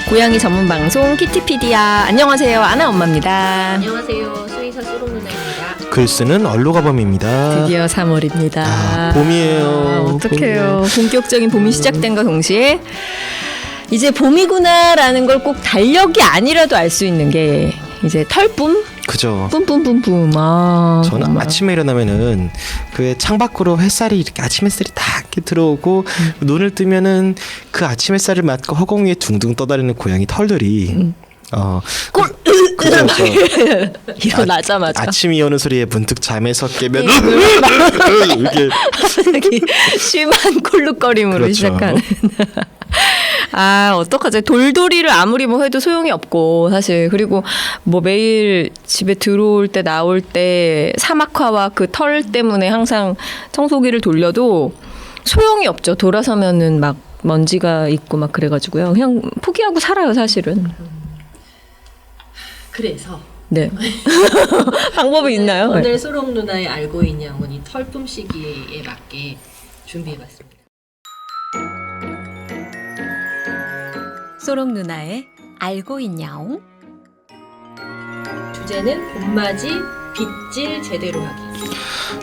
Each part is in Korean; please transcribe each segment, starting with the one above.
고양이 전문 방송 키티피디아. 안녕하세요. 아나 엄마입니다. 안녕하세요. 수의사 소롱누나입니다. 글 쓰는 얼루가범입니다. 드디어 3월입니다. 봄이에요. 어떡해요. 본격적인 봄이 시작된과 동시에 이제 봄이구나라는 걸 꼭 달력이 아니라도 알 수 있는 게 이제 털뿜? 그죠. 뿜뿜뿜뿜. 저는 정말. 아침에 일어나면은 그 창밖으로 햇살이 이렇게 아침 햇살이 딱 이렇게 들어오고 눈을 뜨면은 그 아침 햇살을 맞고 허공 위에 둥둥 떠다니는 고양이 털들이 그죠. 일어나자마자 아침이 오는 소리에 문득 잠에서 깨면 이게 심한 콜룩거림으로 그렇죠. 시작하는. 아, 어떡하지? 돌돌이를 아무리 뭐 해도 소용이 없고, 사실. 그리고 뭐 매일 집에 들어올 때 나올 때 사막화와 그 털 때문에 항상 청소기를 돌려도 소용이 없죠. 돌아서면은 막 먼지가 있고 막 그래가지고요. 그냥 포기하고 살아요, 사실은. 그래서 네. 방법이 있나요? 네. 오늘 소롱 누나의 알고 있냐고는 이 털뿜 시기에 맞게 준비해봤습니다. 소롱 누나의 알고 있냐옹? 주제는 봄맞이 빗질 제대로 하기.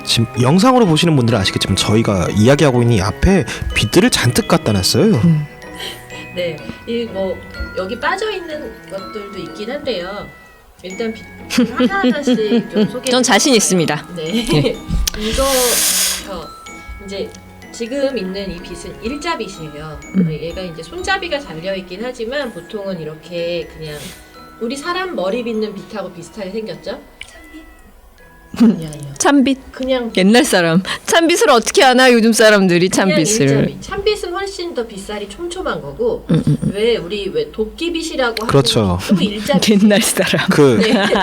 지금 영상으로 보시는 분들은 아시겠지만 저희가 이야기하고 있는 이 앞에 빗들을 잔뜩 갖다 놨어요. 네, 이 뭐 여기 빠져 있는 것들도 있긴 한데요. 일단 빗 하나하나씩 좀 소개. 전 자신 있습니다. 네, 이거 이제 지금 있는 이 빗은 일자빗이에요. 얘가 이제 손잡이가 달려 있긴 하지만 보통은 이렇게 그냥 우리 사람 머리 빗는 빗하고 비슷하게 생겼죠? 아니요. 참빗. 그냥 옛날 사람. 참빗을 어떻게 하나, 요즘 사람들이 참빗을. 일자빗. 참빗은 훨씬 더 빗살이 촘촘한 거고 왜 도끼빗이라고 그렇죠. 하는 또 일자빗. 옛날 사람.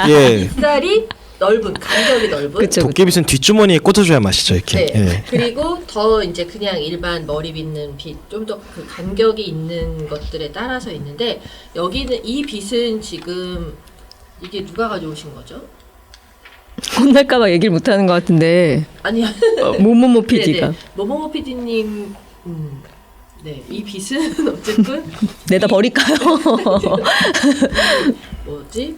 예. 빗살이 넓은 간격이 넓은. 그쵸. 도깨빗은 뒷주머니에 꽂아줘야 맛이죠 이렇게. 네. 예. 그리고 더 이제 그냥 일반 머리 빗는 빗 좀 더 그 간격이 있는 것들에 따라서 있는데 여기는 이 빗은 지금 이게 누가 가져오신 거죠? 혼날까봐 얘기를 못하는 것 같은데. 아니요. 모모모 PD가. 모모모 PD님. 네, 이 빗은 어쨌든 내다 버릴까요? 뭐지?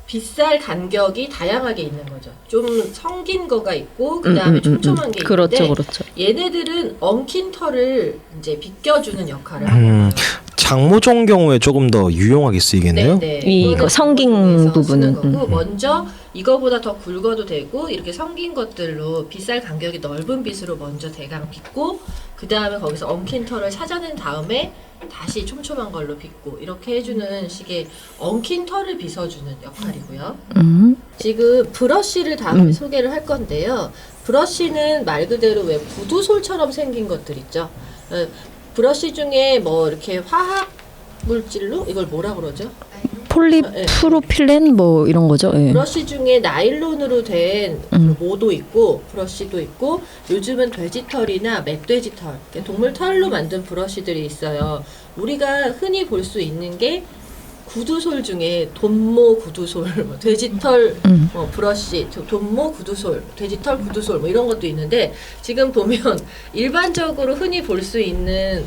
빗살 간격이 다양하게 있는 거죠. 좀 성긴 거가 있고 그 다음에 촘촘한 게 있는데 그렇죠, 그렇죠. 얘네들은 엉킨 털을 이제 빗겨주는 역할을 하는 거예요. 장모종 경우에 조금 더 유용하게 쓰이겠네요. 네. 이거 성긴 부분은. 거고 먼저 이거보다 더 굵어도 되고 이렇게 성긴 것들로 빗살 간격이 넓은 빗으로 먼저 대강 빗고 그 다음에 거기서 엉킨 털을 찾아낸 다음에 다시 촘촘한 걸로 빗고 이렇게 해주는 식의 엉킨 털을 빗어주는 역할이고요. 지금 브러쉬를 다음에 소개를 할 건데요. 브러쉬는 말 그대로 왜 구두솔처럼 생긴 것들 있죠. 브러쉬 중에 뭐 이렇게 화학 물질로 이걸 뭐라 그러죠? 폴리프로필렌 뭐 이런 거죠. 예. 브러쉬 중에 나일론으로 된 모도 있고 브러쉬도 있고 요즘은 돼지털이나 멧돼지털, 동물 털로 만든 브러쉬들이 있어요. 우리가 흔히 볼 수 있는 게 구두솔 중에 돈모 구두솔, 뭐 돼지털 브러쉬, 돈모 구두솔, 돼지털 구두솔 뭐 이런 것도 있는데 지금 보면 일반적으로 흔히 볼 수 있는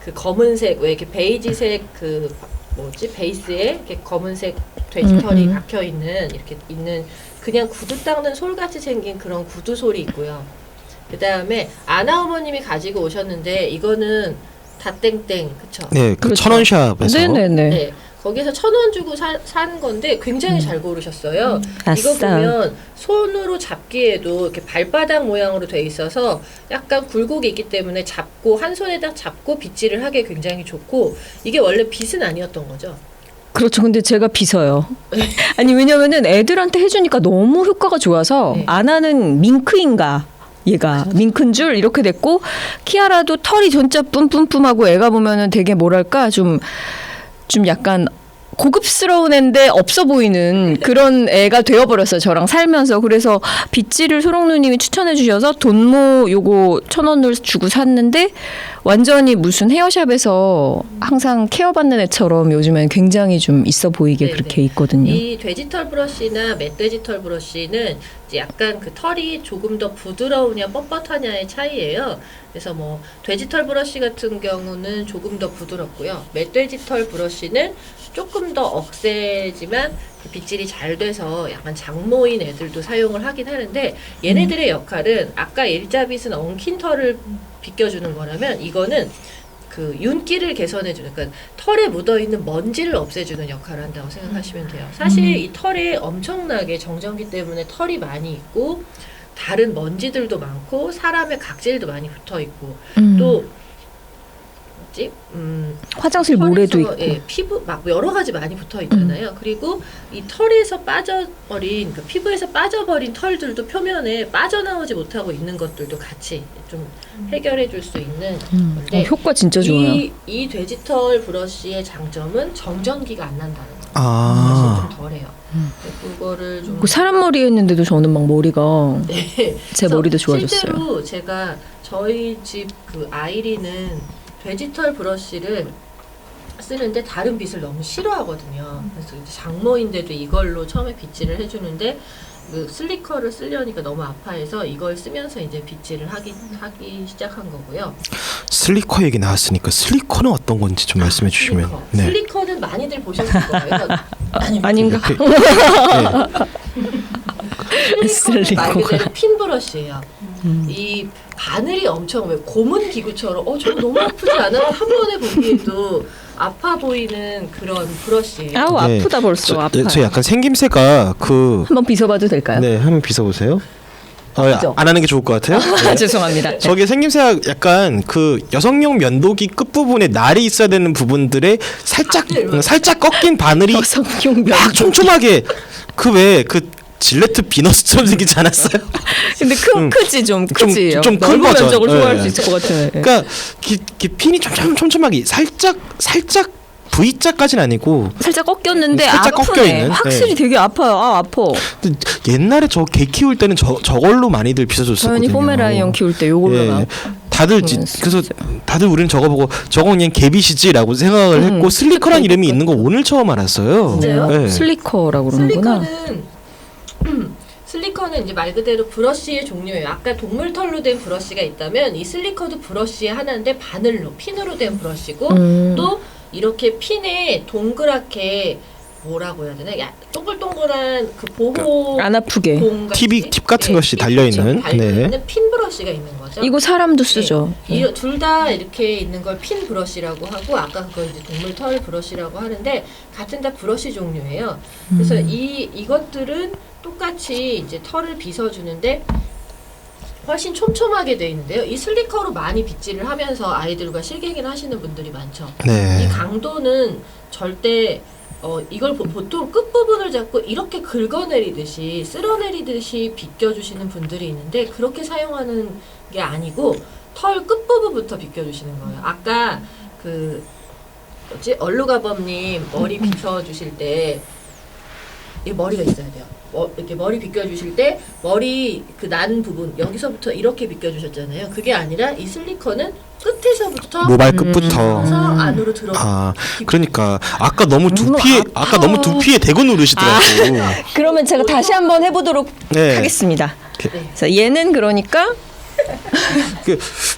그 검은색 왜 이렇게 베이지색 그 뭐지 베이스에 이렇게 검은색 돼지털이 박혀 있는 이렇게 있는 그냥 구두 닦는 솔 같이 생긴 그런 구두솔이 있고요. 그 다음에 아나 어머님이 가지고 오셨는데 이거는 다땡땡 그쵸? 네, 그 그렇죠. 천원샵에서 네네네. 네. 거기서 1,000원 주고 산 건데 굉장히 잘 고르셨어요. 이거 아싸. 보면 손으로 잡기에도 이렇게 발바닥 모양으로 돼 있어서 약간 굴곡이 있기 때문에 잡고 한 손에다 잡고 빗질을 하기 굉장히 좋고 이게 원래 빗은 아니었던 거죠. 그렇죠. 근데 제가 빗어요. 아니 왜냐면은 애들한테 해주니까 너무 효과가 좋아서 네. 아나는 밍크인가 얘가 밍크인 줄 이렇게 됐고 키아라도 털이 진짜 뿜뿜뿜하고 애가 보면은 되게 뭐랄까 좀 약간 고급스러운 애인데 없어 보이는 그런 애가 되어버렸어요. 저랑 살면서. 그래서 빗질을 소롱누님이 추천해 주셔서 돈모 요거 1,000원을 주고 샀는데 완전히 무슨 헤어샵에서 항상 케어받는 애처럼 요즘엔 굉장히 좀 있어 보이게 네네. 그렇게 있거든요. 이 돼지털 브러쉬나 멧돼지털 브러쉬는 이제 약간 그 털이 조금 더 부드러우냐 뻣뻣하냐의 차이예요. 그래서 뭐 돼지털 브러쉬 같은 경우는 조금 더 부드럽고요. 멧돼지털 브러쉬는 조금 더 억세지만 그 빗질이 잘 돼서 약간 장모인 애들도 사용을 하긴 하는데 얘네들의 역할은 아까 일자빗은 엉킨 털을 빗겨주는 거라면 이거는 그 윤기를 개선해주는, 그러니까 털에 묻어있는 먼지를 없애주는 역할을 한다고 생각하시면 돼요. 사실 이 털에 엄청나게 정전기 때문에 털이 많이 있고 다른 먼지들도 많고 사람의 각질도 많이 붙어있고 또 뭐지? 화장실 모래도 있고. 예, 피부 막 여러 가지 많이 붙어 있잖아요. 그리고 이 털에서 빠져버린 그 피부에서 빠져버린 털들도 표면에 빠져나오지 못하고 있는 것들도 같이 좀 해결해 줄 수 있는 건데 효과 진짜 좋아요. 이 돼지털 브러쉬의 장점은 정전기가 안 난다는 거. 아. 그래서 좀 덜해요. 그거를 좀 그 사람 머리였는데도 저는 막 머리가 네. 제 그래서 머리도 좋아졌어요. 실제로 제가 저희 집 그 아이리는 돼지털 브러쉬를 쓰는데 다른 빗을 너무 싫어하거든요. 그래서 이제 장모인데도 이걸로 처음에 빗질을 해주는데 그 슬리커를 쓰려니까 너무 아파해서 이걸 쓰면서 이제 빗질을 하기 시작한 거고요. 슬리커 얘기 나왔으니까 슬리커는 어떤 건지 좀 말씀해 주시면. 슬리커. 네. 슬리커는 많이들 보셨을 거예요. 아닌가? 슬리커는 말 슬리커가. 그대로 핀 브러쉬예요. 이 바늘이 엄청 왜 고문 기구처럼 저거 너무 아프지 않아? 한 번에 보기에도 아파 보이는 그런 브러쉬예요. 아우 네. 아프다 벌써. 아파요. 저 약간 생김새가 그 한번 빗어봐도 될까요? 네, 한번 빗어보세요. 아프죠? 안 하는 게 좋을 것 같아요. 아, 죄송합니다. 저게 생김새가 약간 그 여성용 면도기 끝 부분에 날이 있어야 되는 부분들에 살짝 꺾인 바늘이 여성용 면. 막 촘촘하게 그 왜 그 질레트 비너스처럼 생기지 않았어요? 근데 크지 좀 크지. 좀큰 넓은 버전. 면적을 소화할 네. 수 있을 것 같아요. 그러니까 핀이 촘촘하게 살짝 V자까지는 아니고 살짝 꺾였는데 살짝 아프네. 꺾여있는, 확실히 네. 되게 아파요. 아 아파. 근데 옛날에 저 개 키울 때는 저걸로 많이들 빗어줬었거든요. 저현이 포메라이언 키울 때 요걸로 예. 나. 다들 그래서 다들 우리는 저거 보고 저거 그냥 개빗이지라고 생각을 했고 슬리커란 이름이 있는 거 오늘 처음 알았어요. 진짜요? 예. 슬리커라고 그러는구나. 슬리커는 이제 말 그대로 브러쉬의 종류예요. 아까 동물털로 된 브러쉬가 있다면 이 슬리커도 브러쉬의 하나인데 바늘로 핀으로 된 브러쉬고 또 이렇게 핀에 동그랗게 뭐라고 해야 되나? 동글동글한 그 보호 안 아프게. 팁 같은 것이 달려 있는. 달려있는 핀 브러쉬가 있는 거죠. 이거 사람도 쓰죠. 둘 다 이렇게 있는 걸 핀 브러쉬라고 하고 아까 그거 이제 동물 털 브러쉬라고 하는데 같은 다 브러쉬 종류예요. 그래서 이것들은 똑같이 이제 털을 빗어주는데 훨씬 촘촘하게 돼 있는데요. 이 슬리커로 많이 빗질을 하면서 아이들과 실갱이를 하시는 분들이 많죠. 네. 이 강도는 절대 이걸 보통 끝부분을 잡고 이렇게 긁어내리듯이 쓸어내리듯이 빗겨주시는 분들이 있는데 그렇게 사용하는 게 아니고 털 끝부분부터 빗겨주시는 거예요. 아까 그 얼루가범님 머리 빗어주실 때 이 머리가 있어야 돼요. 이렇게 머리 빗겨주실 때 머리 그 난 부분 여기서부터 이렇게 빗겨주셨잖아요. 그게 아니라 이 슬리커는 끝에서부터 모발 끝부터. 그래서 안으로 들어가. 아, 그러니까 아까 너무 두피에 대고 누르시더라고. 그러면 제가 다시 한번 해보도록 네. 하겠습니다. 네. 그래서 얘는 그러니까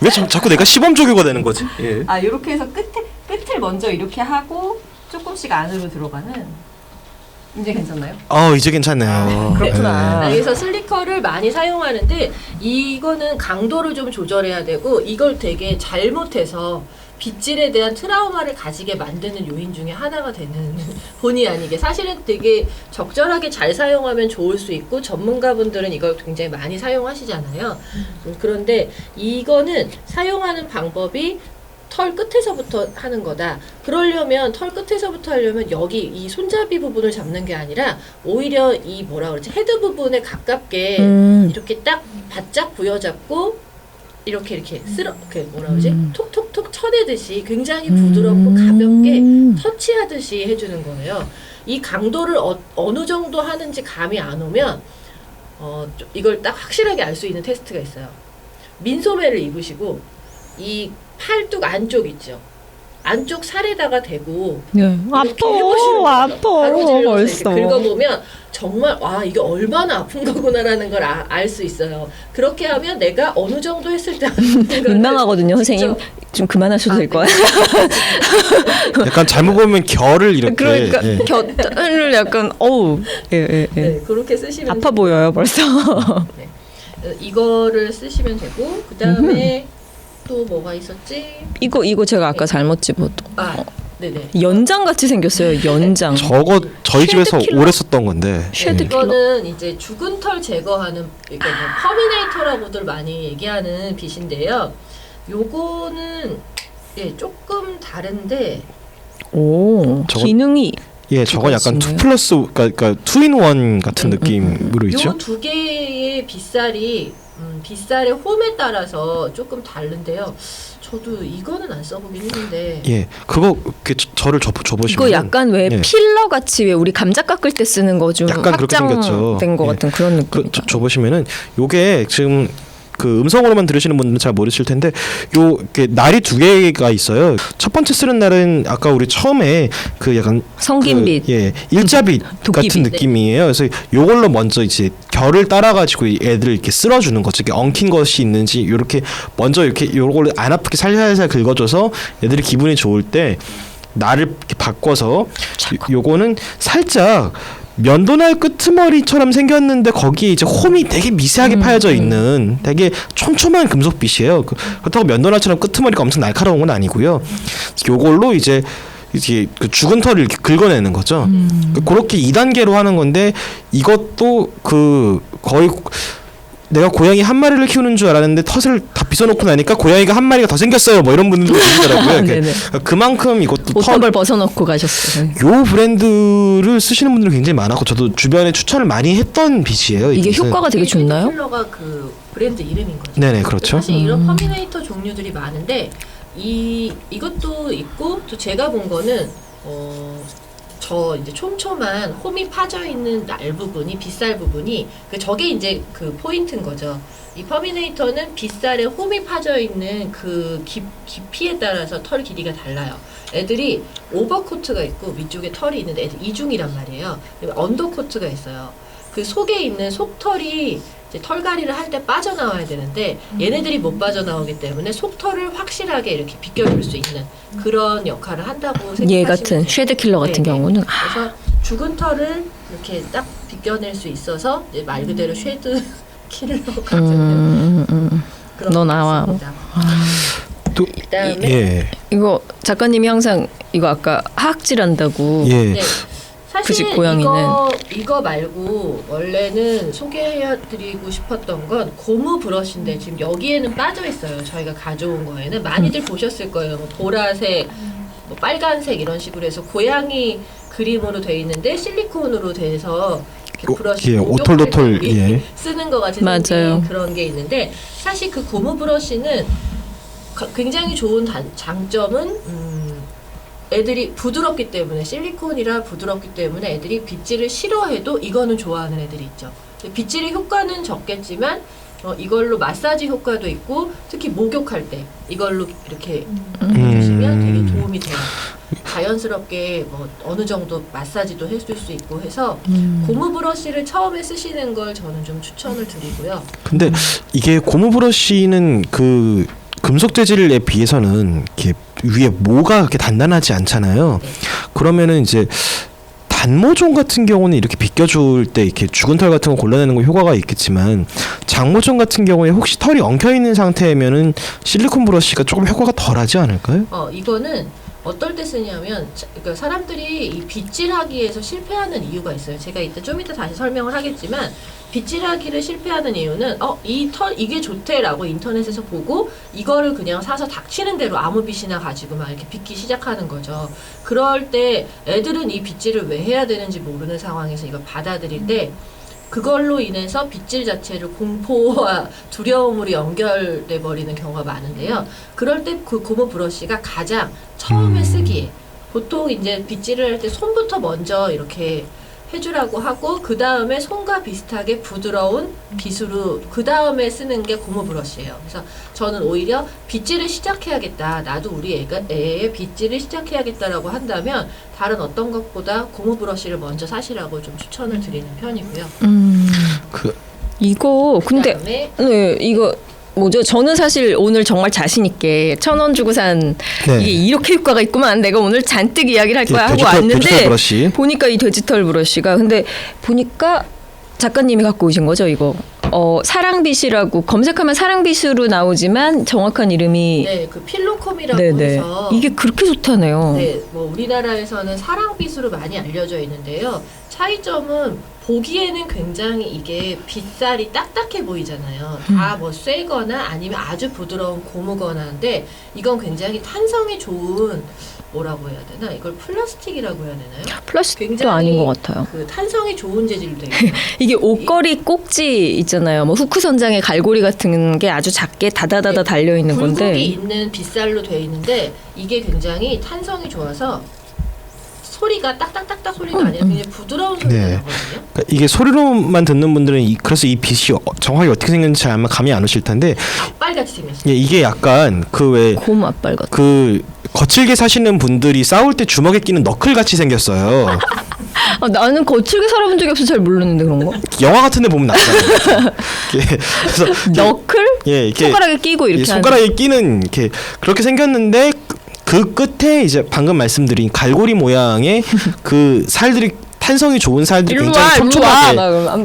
왜 자꾸 내가 시범 조교가 되는 거지? 예. 이렇게 해서 끝을 먼저 이렇게 하고 조금씩 안으로 들어가는. 이제 괜찮나요? 이제 괜찮네요. 그렇구나. 그래서 슬리커를 많이 사용하는데 이거는 강도를 좀 조절해야 되고 이걸 되게 잘못해서 빗질에 대한 트라우마를 가지게 만드는 요인 중에 하나가 되는 본의 아니게 사실은 되게 적절하게 잘 사용하면 좋을 수 있고 전문가분들은 이걸 굉장히 많이 사용하시잖아요. 그런데 이거는 사용하는 방법이 털 끝에서부터 하는 거다. 그러려면 털 끝에서부터 하려면 여기 이 손잡이 부분을 잡는 게 아니라 오히려 이 뭐라 그러지 헤드 부분에 가깝게 이렇게 딱 바짝 부여잡고 이렇게 이렇게 뭐라 그러지 톡톡톡 쳐내듯이 굉장히 부드럽고 가볍게 터치하듯이 해주는 거예요. 이 강도를 어느 정도 하는지 감이 안 오면 이걸 딱 확실하게 알 수 있는 테스트가 있어요. 민소매를 입으시고 이 팔뚝 안쪽 있죠. 안쪽 살에다가 대고 네. 이렇게 해보시는 아파 거죠. 가로질러서 벌써. 이렇게 긁어보면 정말 와 이게 얼마나 아픈 거구나라는 걸 알 수 있어요. 그렇게 하면 내가 어느 정도 했을 때 민망하거든요, 선생님. 좀 그만하셔도 될 거예요. 약간 잘못 보면 결을 이렇게 그러니까 예. 곁을 약간 어우 예. 네, 그렇게 쓰시면 아파 보여요 벌써. 네. 이거를 쓰시면 되고 그 다음에 또 뭐가 있었지? 이거 제가 아까 잘못 집어도 네네. 연장 같이 생겼어요. 연장. 저거 저희 집에서 쉐드 킬러? 오래 썼던 건데. 쉐드 예. 이거는 이제 죽은 털 제거하는 그러니까 뭐 터미네이터라고들 많이 얘기하는 빛인데요. 요거는 예 조금 다른데 오 저건- 기능이 예, 저건 약간 있네요. 2+, 그러니까 2in1 같은 느낌으로 있죠. 요 두 개의 빗살이 빗살의 홈에 따라서 조금 다른데요. 저도 이거는 안 써보긴 했는데 예, 그거 이렇게 저를 줘보시면 이거 약간 왜 예. 필러 같이 왜 우리 감자 깎을 때 쓰는 거 좀 약간 그렇게 생겼죠. 확장된 것 예. 같은 그런 느낌. 줘보시면은 요게 지금 그 음성으로만 들으시는 분들은 잘 모르실 텐데 요 이렇게 날이 두 개가 있어요. 첫 번째 쓰는 날은 아까 우리 처음에 그 약간 성긴빛. 그, 예, 일자빛 도끼빛. 같은 느낌이에요. 그래서 요걸로 먼저 이제 결을 따라가지고 애들 이렇게 쓸어주는 거죠. 이렇게 엉킨 것이 있는지 요렇게 먼저 이렇게 요걸 안 아프게 살살살 긁어줘서 애들이 기분이 좋을 때 날을 이렇게 바꿔서 요거는 살짝 면도날 끄트머리처럼 생겼는데 거기에 이제 홈이 되게 미세하게 파여져 있는 되게 촘촘한 금속빛이에요. 그렇다고 면도날처럼 끄트머리가 엄청 날카로운 건 아니고요. 요걸로 이제 그 죽은 털을 이렇게 긁어내는 거죠. 그렇게 2단계로 하는 건데 이것도 그 거의 내가 고양이 한 마리를 키우는 줄 알았는데 텃을 다 빗어놓고 나니까 고양이가 한 마리가 더 생겼어요. 뭐 이런 분들도 계시더라고요. 네네. 그만큼 이것도 옷탑을 벗어놓고 가셨어요. 요 브랜드를 쓰시는 분들이 굉장히 많았고 저도 주변에 추천을 많이 했던 빛이에요. 이게 빛은. 효과가 되게 좋나요? 킬러가 그 브랜드 이름인 거죠. 네네 그렇죠. 사실 이런 터미네이터 종류들이 많은데 이것도 있고 또 제가 본 거는 저 이제 촘촘한 홈이 파져 있는 날 부분이 빗살 부분이 저게 이제 그 포인트인 거죠. 이 터미네이터는 빗살에 홈이 파져 있는 그 깊이에 따라서 털 길이가 달라요. 애들이 오버코트가 있고 위쪽에 털이 있는데 애들 이중이란 말이에요. 그리고 언더코트가 있어요. 그 속에 있는 속털이 이제 털갈이를 할 때 빠져나와야 되는데 얘네들이 못 빠져나오기 때문에 속털을 확실하게 이렇게 비껴줄 수 있는 그런 역할을 한다고 생각하시면 얘 같은 돼요. 쉐드 킬러 같은 네, 경우는 그래서 죽은 털을 이렇게 딱 비껴낼 수 있어서 이제 말 그대로 쉐드 킬러가 되는 그런 너 것 나와. 같습니다. 또 그다음에 예. 이거 작가님이 항상 이거 아까 하악질 한다고 예. 네. 그 사실 집 고양이는. 이거 말고 원래는 소개해드리고 싶었던 건 고무 브러쉬인데 지금 여기에는 빠져 있어요. 저희가 가져온 거에는 많이들 보셨을 거예요. 뭐 보라색, 뭐 빨간색 이런 식으로 해서 고양이 그림으로 돼 있는데 실리콘으로 돼서 이렇게 브러쉬 예, 목욕할 오톨도톨, 때 우리 예. 쓰는 거 같이 맞아요. 생긴 그런 게 있는데 사실 그 고무 브러쉬는 굉장히 좋은 장점은 애들이 부드럽기 때문에 실리콘이라 부드럽기 때문에 애들이 빗질을 싫어해도 이거는 좋아하는 애들이 있죠. 빗질의 효과는 적겠지만 이걸로 마사지 효과도 있고 특히 목욕할 때 이걸로 이렇게 해주시면 되게 도움이 돼요. 자연스럽게 뭐 어느 정도 마사지도 해줄 수 있고 해서 고무 브러쉬를 처음에 쓰시는 걸 저는 좀 추천을 드리고요. 근데 이게 고무 브러쉬는 그 금속 재질에 비해서는 이렇게 위에 모가 그렇게 단단하지 않잖아요. 그러면은 이제 단모종 같은 경우는 이렇게 비껴줄 때 이렇게 죽은 털 같은 거 골라내는 거 효과가 있겠지만 장모종 같은 경우에 혹시 털이 엉켜 있는 상태면은 실리콘 브러쉬가 조금 효과가 덜하지 않을까요? 이거는 어떨 때 쓰냐면 그러니까 사람들이 이 빗질하기에서 실패하는 이유가 있어요. 제가 이따 좀 이따 다시 설명을 하겠지만 빗질하기를 실패하는 이유는 이 털 이게 좋대라고 인터넷에서 보고 이거를 그냥 사서 닥치는 대로 아무 빗이나 가지고 막 이렇게 빗기 시작하는 거죠. 그럴 때 애들은 이 빗질을 왜 해야 되는지 모르는 상황에서 이걸 받아들일 때 그걸로 인해서 빗질 자체를 공포와 두려움으로 연결돼 버리는 경우가 많은데요. 그럴 때 그 고무 브러쉬가 가장 처음에 쓰기에 보통 이제 빗질을 할 때 손부터 먼저 이렇게 해주라고 하고 그 다음에 손과 비슷하게 부드러운 빗으로 그 다음에 쓰는 게 고무 브러쉬예요. 그래서 저는 오히려 빗질을 시작해야겠다. 나도 우리 애의 빗질을 시작해야겠다라고 한다면 다른 어떤 것보다 고무 브러쉬를 먼저 사시라고 좀 추천을 드리는 편이고요. 그 이거 근데 그다음에 네 이거 뭐죠? 저는 사실 오늘 정말 자신 있게 1,000원 주고 산 네. 이게 이렇게 효과가 있구만. 내가 오늘 잔뜩 이야기를 할 거야 하고 디지털 왔는데 브러쉬. 보니까 이 디지털 브러쉬가 근데 보니까 작가님이 갖고 오신 거죠 이거. 사랑빗이라고 검색하면 사랑빗으로 나오지만 정확한 이름이 네, 그 필로콤이라고 네네. 해서 이게 그렇게 좋다네요. 네, 뭐 우리나라에서는 사랑빗으로 많이 알려져 있는데요. 차이점은 보기에는 굉장히 이게 빗살이 딱딱해 보이잖아요. 다 뭐 쇠거나 아니면 아주 부드러운 고무거나 한데 이건 굉장히 탄성이 좋은 뭐라고 해야 되나? 이걸 플라스틱이라고 해야 되나요? 플라스틱도 굉장히 아닌 것 같아요. 그 탄성이 좋은 재질로 되어 있어요. 이게 옷걸이 꼭지 있잖아요. 뭐 후크 선장의 갈고리 같은 게 아주 작게 다다다다 달려 있는 굴곡이 건데. 있는 빗살로 되어 있는데 이게 굉장히 탄성이 좋아서 소리가 딱딱딱딱 소리가 아니라 굉장히 부드러운 소리가 네. 나거든요. 그러니까 이게 소리로만 듣는 분들은 그래서 이 빛이 정확히 어떻게 생겼는지 잘 아마 감이 안 오실 텐데 빨갛게 생겼어요. 예, 이게 약간 그 왜 곰 앞발 같은. 그 거칠게 사시는 분들이 싸울 때 주먹에 끼는 너클 같이 생겼어요. 나는 거칠게 살아본 적이 없어서 잘 모르는데 그런 거. 영화 같은 데 보면 나타나요. 그래서 너클? 예, 이렇게 손가락에 끼고 이렇게 손가락에 끼는 이렇게 그렇게 생겼는데 그 끝에 이제 방금 말씀드린 갈고리 모양의 그 살들이 탄성이 좋은 살들이 일로 굉장히 와, 일로 와. 촘촘하게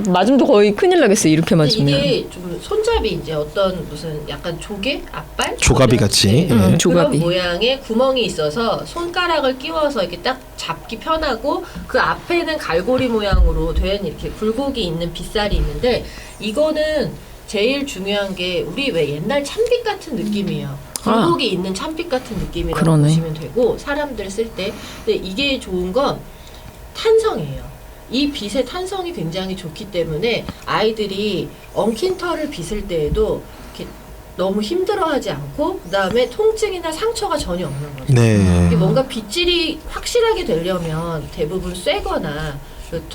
나 맞으면 거의 큰일 나겠어. 이렇게 근데 맞으면. 이게 좀 손잡이 이제 어떤 무슨 약간 조개 앞발 조가비 같이. 그런 조가비. 모양의 구멍이 있어서 손가락을 끼워서 이렇게 딱 잡기 편하고 그 앞에는 갈고리 모양으로 된 이렇게 굴곡이 있는 빗살이 있는데 이거는 제일 중요한 게 우리 왜 옛날 참빗 같은 느낌이에요. 굴곡이 있는 참빗 같은 느낌이라고 그러네. 보시면 되고 사람들 쓸 때 근데 이게 좋은 건 탄성이에요. 이 빗의 탄성이 굉장히 좋기 때문에 아이들이 엉킨 털을 빗을 때에도 이렇게 너무 힘들어하지 않고 그다음에 통증이나 상처가 전혀 없는 거죠. 네. 이게 뭔가 빗질이 확실하게 되려면 대부분 쇠거나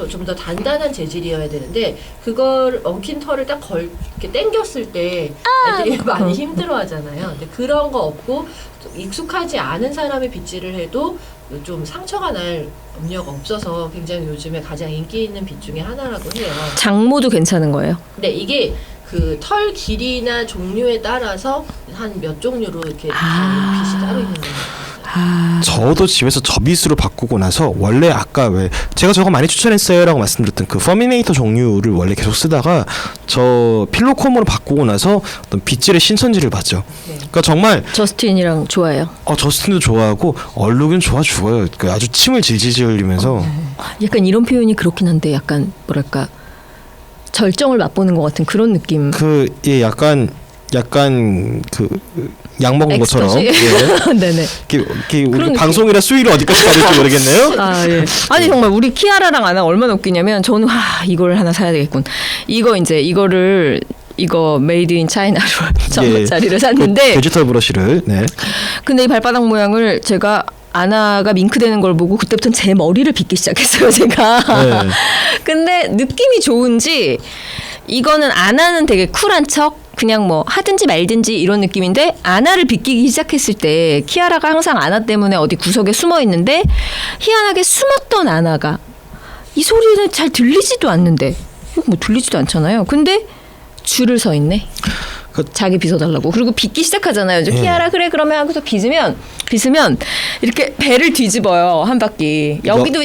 좀 더 단단한 재질이어야 되는데 그걸 엉킨 털을 딱 이렇게 당겼을 때 애들이 많이 힘들어하잖아요. 근데 그런 거 없고 좀 익숙하지 않은 사람이 빗질을 해도 좀 상처가 날 염려가 없어서 굉장히 요즘에 가장 인기 있는 빗 중에 하나라고 해요. 장모도 괜찮은 거예요. 근데 이게 그 털 길이나 종류에 따라서 한 몇 종류로 이렇게 빗이 따로 있는 거예요. 저도 집에서 접빗으로 바꾸고 나서 원래 아까 왜 제가 저거 많이 추천했어요라고 말씀드렸던 그 퍼미네이터 종류를 원래 계속 쓰다가 저 필로콤으로 바꾸고 나서 어떤 빗질의 신천지를 봤죠. 네. 그러니까 정말 저스틴이랑 좋아해요. 저스틴도 좋아하고 얼룩은 좋아 죽어요. 그 아주 침을 질질 흘리면서 약간 이런 표현이 그렇긴 한데 약간 뭐랄까 절정을 맛보는 것 같은 그런 느낌. 예, 약간 그 약 먹은 것처럼 예. 네네. 이렇게 우리 그런 방송이라 수위를 어디까지 가질지 모르겠네요. 예. 아니 정말 우리 키아라랑 아나 얼마나 웃기냐면 저는 이걸 하나 사야 되겠군. 이거 메이드 인 차이나로 1,000원짜리를 샀는데 디지털 브러쉬를 네. 근데 이 발바닥 모양을 제가 아나가 밍크되는 걸 보고 그때부터 제 머리를 빗기 시작했어요 제가. 네. 근데 느낌이 좋은지 이거는 아나는 되게 쿨한 척 그냥 뭐 하든지 말든지 이런 느낌인데 아나를 빗기기 시작했을 때 키아라가 항상 아나 때문에 어디 구석에 숨어 있는데 희한하게 숨었던 아나가 이 소리는 잘 들리지도 않는데 이거 뭐 들리지도 않잖아요. 근데 줄을 서 있네. 자기 빗어달라고. 그리고 빗기 시작하잖아요. 이제 키아라 그래 그러면 하고서 빗으면 이렇게 배를 뒤집어요 한 바퀴. 여기도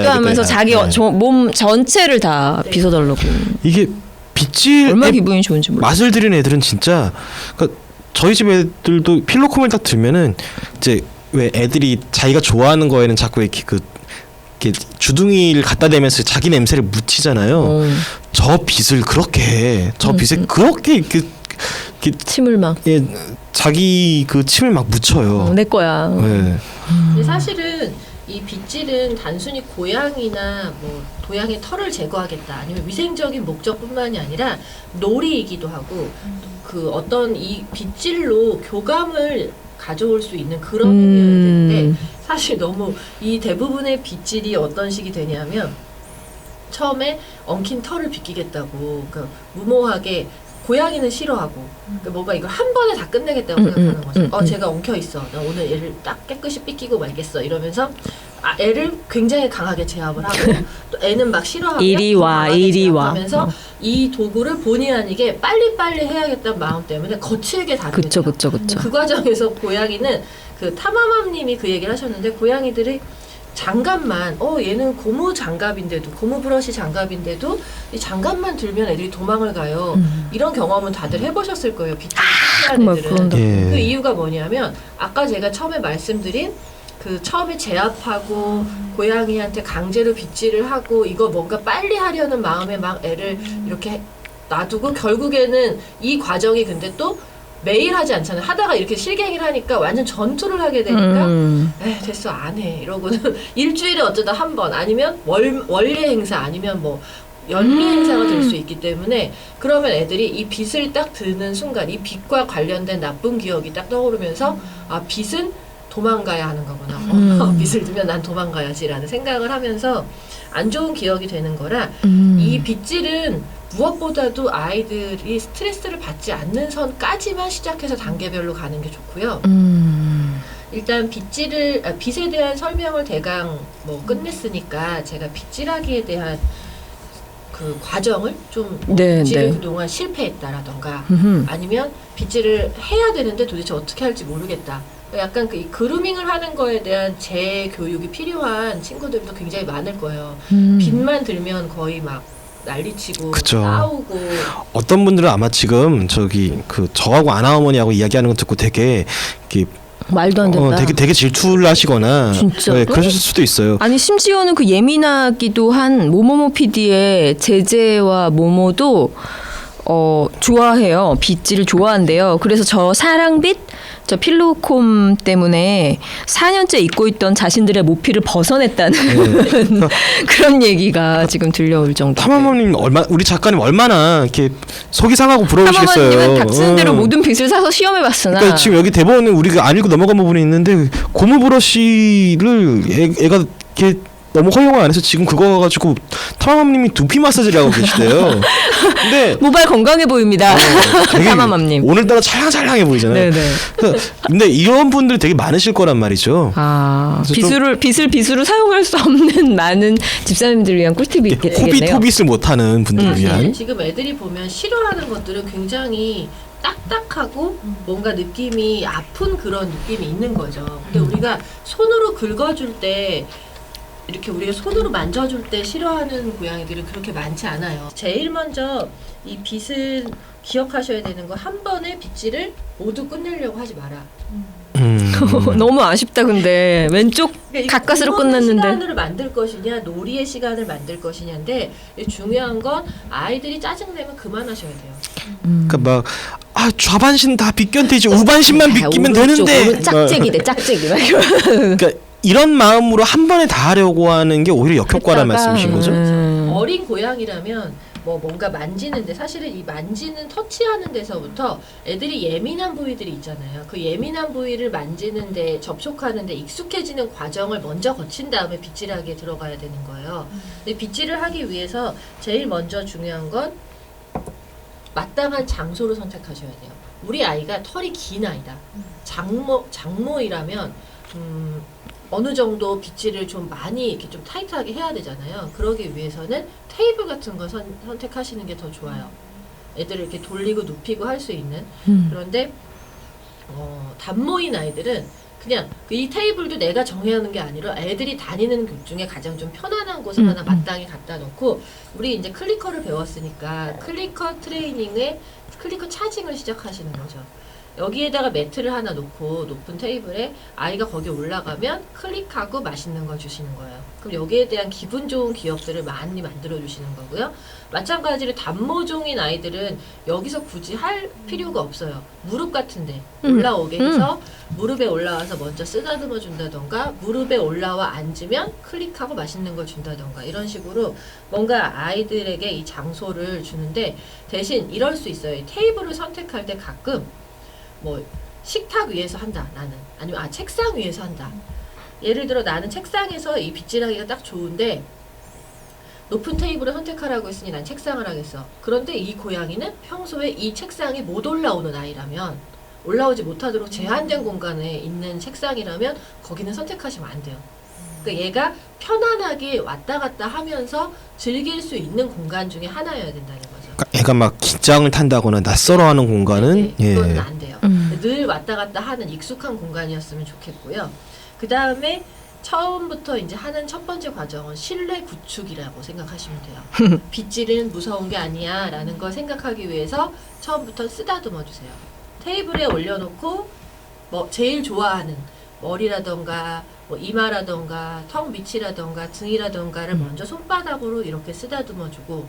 하면서 자기 몸 전체를 다 빗어달라고. 이게 빗질 얼마나 기분이 좋은지 몰라. 맛을 들인 애들은 진짜 그러니까 저희 집 애들도 필로콤을 딱 들면은 이제 왜 애들이 자기가 좋아하는 거에는 자꾸 이렇게 주둥이를 갖다 대면서 자기 냄새를 묻히잖아요. 저 빗을 그렇게 그렇게 침을 막 자기 그 침을 막 묻혀요. 내 거야. 네. 근데 사실은 이 빗질은 단순히 고양이나 뭐 도양의 털을 제거하겠다 아니면 위생적인 목적뿐만이 아니라 놀이이기도 하고 그 어떤 이 빗질로 교감을 가져올 수 있는 그런 행위여야 되는데 사실 너무 이 대부분의 빗질이 어떤 식이 되냐면 처음에 엉킨 털을 빗기겠다고 그러니까 무모하게 고양이는 싫어하고 그러니까 뭔가 이걸 한 번에 다 끝내겠다고 생각하는 거죠. 제가 엉켜 있어. 나 오늘 얘를 딱 깨끗이 삐끼고 말겠어. 이러면서 애를 굉장히 강하게 제압을 하고 또 애는 막 싫어하고 이리 와, 이리 와. 하면서 이 도구를 본의 아니게 빨리빨리 해야겠다는 마음 때문에 거칠게 다루게 돼요. 그쵸. 그 과정에서 고양이는 그 타마맘님이 그 얘기를 하셨는데 고양이들이 장갑만 얘는 고무 장갑인데도 고무 브러쉬 장갑인데도 이 장갑만 들면 애들이 도망을 가요. 이런 경험은 다들 해보셨을 거예요. 빗질을 피하는 애들은. 예. 그 이유가 뭐냐면 아까 제가 처음에 말씀드린 그 처음에 제압하고 고양이한테 강제로 빗질을 하고 이거 뭔가 빨리 하려는 마음에 막 애를 이렇게 놔두고 결국에는 이 과정이 근데 또 매일 하지 않잖아요. 하다가 이렇게 실갱이를 하니까 완전 전투를 하게 되니까 됐어 안 해 이러고는 일주일에 어쩌다 한 번 아니면 원래 행사 아니면 뭐 연미 행사가 될 수 있기 때문에 그러면 애들이 이 빗을 딱 드는 순간 이 빗과 관련된 나쁜 기억이 딱 떠오르면서 아 빗은 도망가야 하는 거구나. 빗을 두면 난 도망가야지라는 생각을 하면서 안 좋은 기억이 되는 거라 이 빗질은 무엇보다도 아이들이 스트레스를 받지 않는 선까지만 시작해서 단계별로 가는 게 좋고요. 일단 빗에 대한 설명을 대강 뭐 끝냈으니까 제가 빗질하기에 대한 그 과정을 좀 빗질을 그동안 실패했다라던가 아니면 빗질을 해야 되는데 도대체 어떻게 할지 모르겠다. 약간 그 그루밍을 하는 거에 대한 재교육이 필요한 친구들도 굉장히 많을 거예요. 빗만 들면 거의 막 난리치고 그쵸. 싸우고 어떤 분들은 아마 지금 저하고 아나어머니하고 이야기하는 거 듣고 되게 이렇게 말도 안 된다. 되게 질투를 하시거나 진짜로? 그러실 수도 있어요. 아니 심지어는 그 예민하기도 한 모모모 PD의 제재와 모모도 좋아해요. 빗질을 좋아한대요. 그래서 저 사랑빗, 저 필로콤 때문에 4년째 입고 있던 자신들의 모피를 벗어냈다는 그런 얘기가 지금 들려올 정도. 타마맘님 우리 작가님 얼마나 이렇게 속이 상하고 부러우시겠어요. 타마맘님은 닥치는 대로 모든 빗을 사서 시험해봤으나. 그러니까 지금 여기 대본에 우리가 안 읽고 넘어간 부분이 있는데 고무 브러쉬를 애가 이렇게 너무 허용을 안 해서 지금 그거 가지고 타마맘님이 두피 마사지를 하고 계시대요. 근데 모발 건강해 보입니다. 되게 타마맘님. 오늘따라 찰랑찰랑해 보이잖아요. 네네. 근데 이런 분들 되게 많으실 거란 말이죠. 빗으로 사용할 수 없는 많은 집사님들을 위한 꿀팁이 있겠네요. 호빗을 못하는 분들을 위한. 지금 애들이 보면 싫어하는 것들은 굉장히 딱딱하고 뭔가 느낌이 아픈 그런 느낌이 있는 거죠. 근데 우리가 손으로 긁어줄 때 이렇게 우리가 손으로 만져줄 때 싫어하는 고양이들은 그렇게 많지 않아요. 제일 먼저 이 빗을 기억하셔야 되는 거 한 번에 빗질을 모두 끝내려고 하지 마라. 너무 아쉽다 근데 왼쪽 그러니까 가까스로 이거는 끝났는데. 시간을 만들 것이냐 놀이의 시간을 만들 것이냐인데 중요한 건 아이들이 짜증내면 그만하셔야 돼요. 그러니까 막 좌반신 다 빗겨도 되지 우반신만 빗기면 되는데 짝짝이대 짝짝이. 그러니까 이런 마음으로 한 번에 다 하려고 하는 게 오히려 역효과란 말씀이신 거죠? 어린 고양이라면 뭔가 만지는데 사실은 이 만지는 터치하는 데서부터 애들이 예민한 부위들이 있잖아요. 그 예민한 부위를 만지는데 접촉하는데 익숙해지는 과정을 먼저 거친 다음에 빗질하기에 들어가야 되는 거예요. 근데 빗질을 하기 위해서 제일 먼저 중요한 건 마땅한 장소를 선택하셔야 돼요. 우리 아이가 털이 긴 아이다. 장모이라면 어느 정도 빗질을 좀 많이 이렇게 좀 타이트하게 해야 되잖아요. 그러기 위해서는 테이블 같은 거 선택하시는 게 더 좋아요. 애들을 이렇게 돌리고 눕히고 할 수 있는. 그런데 단모인 아이들은 그냥 이 테이블도 내가 정해야 하는 게 아니라 애들이 다니는 곳 중에 가장 좀 편안한 곳에 하나 마땅히 갖다 놓고 우리 이제 클리커를 배웠으니까 클리커 트레이닝에 클리커 차징을 시작하시는 거죠. 여기에다가 매트를 하나 놓고 높은 테이블에 아이가 거기 올라가면 클릭하고 맛있는 걸 주시는 거예요. 그럼 여기에 대한 기분 좋은 기억들을 많이 만들어 주시는 거고요. 마찬가지로 단모종인 아이들은 여기서 굳이 할 필요가 없어요. 무릎 같은데 올라오게 해서 무릎에 올라와서 먼저 쓰다듬어 준다던가 무릎에 올라와 앉으면 클릭하고 맛있는 걸 준다던가 이런 식으로 뭔가 아이들에게 이 장소를 주는데 대신 이럴 수 있어요. 테이블을 선택할 때 가끔 식탁 위에서 한다 나는 아니면 책상 위에서 한다. 예를 들어 나는 책상에서 이 빗질하기가 딱 좋은데 높은 테이블을 선택하라고 했으니 난 책상을 하겠어. 그런데 이 고양이는 평소에 이 책상에 못 올라오는 아이라면, 올라오지 못하도록 제한된 공간에 있는 책상이라면 거기는 선택하시면 안 돼요. 그러니까 얘가 편안하게 왔다 갔다 하면서 즐길 수 있는 공간 중에 하나여야 된다는 거죠. 그러니까 애가 막 긴장을 탄다거나 낯설어하는 공간은 네, 그거는 예. 안 돼요. 늘 왔다 갔다 하는 익숙한 공간이었으면 좋겠고요. 그 다음에 처음부터 이제 하는 첫 번째 과정은 신뢰 구축이라고 생각하시면 돼요. 빗질은 무서운 게 아니야 라는 걸 생각하기 위해서 처음부터 쓰다듬어 주세요. 테이블에 올려놓고 뭐 제일 좋아하는 머리라던가 뭐 이마라던가 턱 밑이라던가 등이라던가를 먼저 손바닥으로 이렇게 쓰다듬어 주고,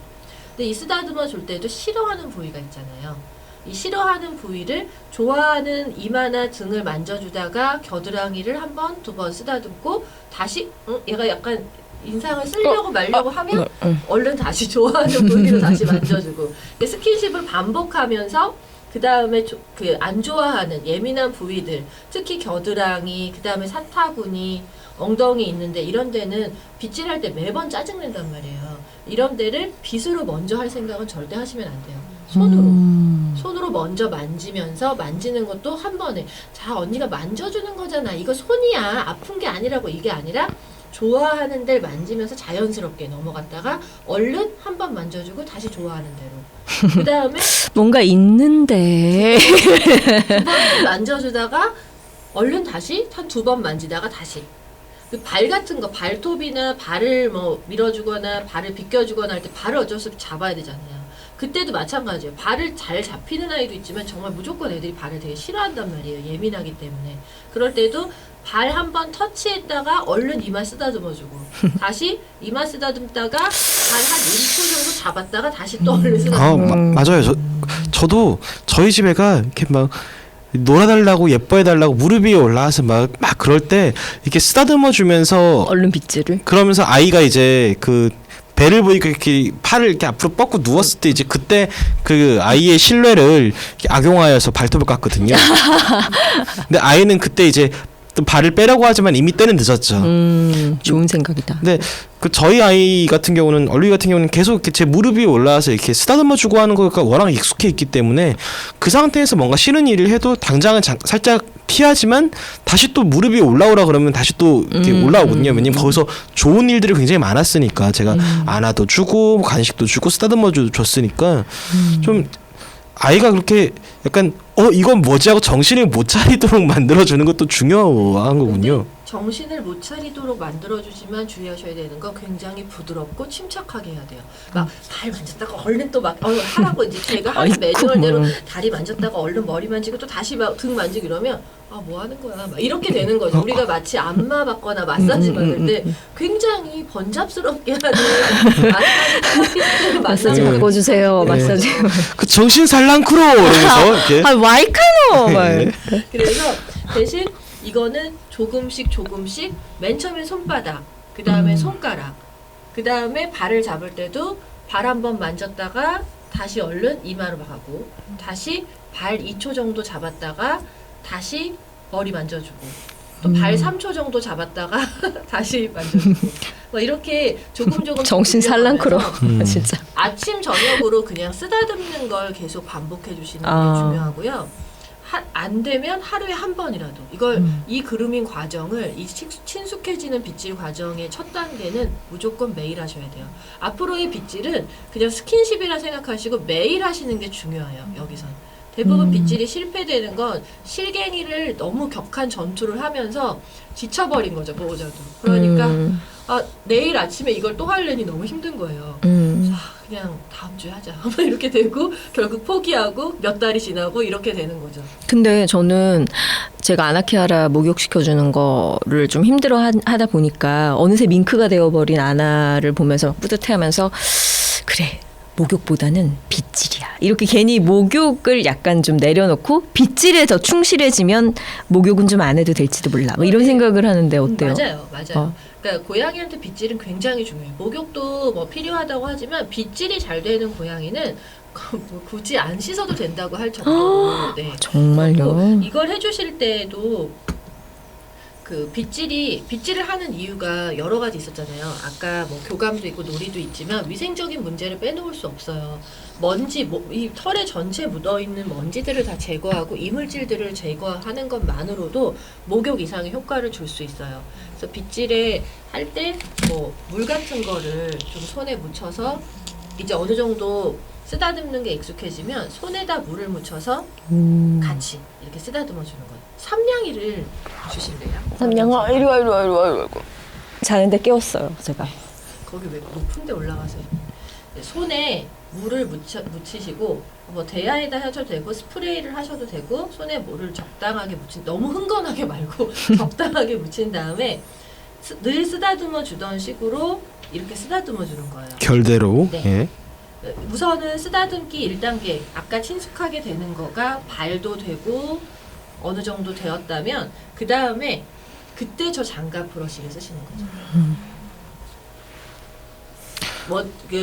근데 이 쓰다듬어 줄 때도 싫어하는 부위가 있잖아요. 이 싫어하는 부위를 좋아하는 이마나 등을 만져주다가 겨드랑이를 한 번, 두 번 쓰다듬고 다시 얘가 약간 인상을 쓰려고 말려고 하면 얼른 다시 좋아하는 부위로 다시 만져주고, 스킨십을 반복하면서 그 다음에 그 안 좋아하는 예민한 부위들, 특히 겨드랑이, 그 다음에 사타구니, 엉덩이 있는데 이런 데는 빗질할 때 매번 짜증낸단 말이에요. 이런 데를 빗으로 먼저 할 생각은 절대 하시면 안 돼요. 손으로 먼저 만지면서, 만지는 것도 한 번에, 자 언니가 만져주는 거잖아, 이거 손이야, 아픈 게 아니라고, 이게 아니라 좋아하는 데를 만지면서 자연스럽게 넘어갔다가 얼른 한 번 만져주고 다시 좋아하는 대로, 그 다음에 뭔가 있는데 두 번 만져주다가 얼른 다시 한 두 번 만지다가 다시. 그 발 같은 거, 발톱이나 발을 뭐 밀어주거나 발을 비껴주거나 할 때 발을 어쩔 수 없이 잡아야 되잖아요. 그때도 마찬가지예요. 발을 잘 잡히는 아이도 있지만 정말 무조건 애들이 발을 되게 싫어한단 말이에요. 예민하기 때문에. 그럴 때도 발 한 번 터치했다가 얼른 이마 쓰다듬어주고 다시 이마 쓰다듬다가 발 한 1초 정도 잡았다가 다시 또 얼른 쓰다듬고. 맞아요. 저도 저희 집 애가 이렇게 막 놀아달라고 예뻐해달라고 무릎 위에 올라와서 막 그럴 때 이렇게 쓰다듬어 주면서 얼른 빗질을. 그러면서 아이가 이제 그 배를 보니까 이렇게 팔을 이렇게 앞으로 뻗고 누웠을 때 이제 그때 그 아이의 신뢰를 이렇게 악용하여서 발톱을 깠거든요. 근데 아이는 그때 이제 또 발을 빼려고 하지만 이미 때는 늦었죠. 좋은 생각이다. 근데 그 저희 아이 같은 경우는, 얼리 같은 경우는 계속 이렇게 제 무릎 위에 올라와서 이렇게 쓰다듬어 주고 하는 거가 워낙 익숙해 있기 때문에 그 상태에서 뭔가 싫은 일을 해도 당장은 살짝 피하지만 다시 또 무릎 위에 올라오라 그러면 다시 또 이렇게 올라오거든요. 왜냐면 거기서 좋은 일들이 굉장히 많았으니까, 제가 안아도 주고 간식도 주고 쓰다듬어 줬으니까 좀 아이가 그렇게 약간 이건 뭐지 하고 정신을 못 차리도록 만들어주는 것도 중요한 거군요. 정신을 못 차리도록 만들어주지만 주의하셔야 되는 건 굉장히 부드럽고 침착하게 해야 돼요. 막 발 만졌다가 얼른 또 막 하라고 이제 제가 하는 매뉴얼대로 다리 만졌다가 얼른 머리 만지고 또 다시 막 등 만지고 이러면 뭐 하는 거야 막 이렇게 되는 거죠. 우리가 마치 안마 받거나 마사지 받을 때 굉장히 번잡스럽게 하는 마사지 받는 바꿔주세요. 네. 마사지. 그 정신 살랑크로 이러면서 이렇게. 와이카노. 네. 그래서 대신 이거는 조금씩 맨 처음에 손바닥, 그 다음에 손가락, 그 다음에 발을 잡을 때도 발 한번 만졌다가 다시 얼른 이마로 가고, 다시 발 2초 정도 잡았다가 다시 머리 만져주고, 또 발 3초 정도 잡았다가 다시 만져주고, 뭐 이렇게 조금 정신 살랑크로. 진짜. 아침 저녁으로 그냥 쓰다듬는 걸 계속 반복해 주시는 게 중요하고요. 안 되면 하루에 한 번이라도 이걸 이 그루밍 과정을, 이 친숙해지는 빗질 과정의 첫 단계는 무조건 매일 하셔야 돼요. 앞으로의 빗질은 그냥 스킨십이라 생각하시고 매일 하시는 게 중요해요. 여기선 대부분 빗질이 실패되는 건 실갱이를 너무 격한 전투를 하면서 지쳐버린 거죠, 보호자도. 그러니까 내일 아침에 이걸 또 하려니 너무 힘든 거예요. 그냥 다음 주에 하자 이렇게 되고 결국 포기하고 몇 달이 지나고 이렇게 되는 거죠. 근데 저는 제가 아나키하라 목욕시켜주는 거를 좀 힘들어 하다 보니까 어느새 밍크가 되어버린 아나를 보면서 뿌듯해하면서 그래, 목욕보다는 빗질이야. 이렇게 괜히 목욕을 약간 좀 내려놓고 빗질에 더 충실해지면 목욕은 좀 안 해도 될지도 몰라. 뭐 이런 생각을 하는데 어때요? 맞아요. 그러니까 고양이한테 빗질은 굉장히 중요해요. 목욕도 뭐 필요하다고 하지만 빗질이 잘 되는 고양이는 굳이 안 씻어도 된다고 할 정도로. 네. 정말요? 이걸 해주실 때도 그 빗질을 하는 이유가 여러 가지 있었잖아요. 아까 뭐 교감도 있고 놀이도 있지만 위생적인 문제를 빼놓을 수 없어요. 먼지, 이 털에 전체 묻어 있는 먼지들을 다 제거하고 이물질들을 제거하는 것만으로도 목욕 이상의 효과를 줄 수 있어요. 그래서 빗질에 할 때 뭐 물 같은 거를 좀 손에 묻혀서 이제 어느 정도 쓰다듬는 게 익숙해지면 손에다 물을 묻혀서 같이 이렇게 쓰다듬어 주는 거예요. 삼냥이를 주실래요? 삼냥아 이리 와 이리 와 이리 와 이리 와. 자는데 깨웠어요 제가. 거기 왜 높은 데 올라가세요? 네, 손에 물을 묻히시고 뭐 대야에다 하셔도 되고 스프레이를 하셔도 되고 손에 물을 적당하게 너무 흥건하게 말고 적당하게 묻힌 다음에 늘 쓰다듬어 주던 식으로 이렇게 쓰다듬어 주는 거예요. 결대로. 네. 예. 우선은 쓰다듬기 1단계 아까 친숙하게 되는 거가 발도 되고 어느 정도 되었다면 그 다음에 그때 저 장갑 브러쉬를 쓰시는 거죠.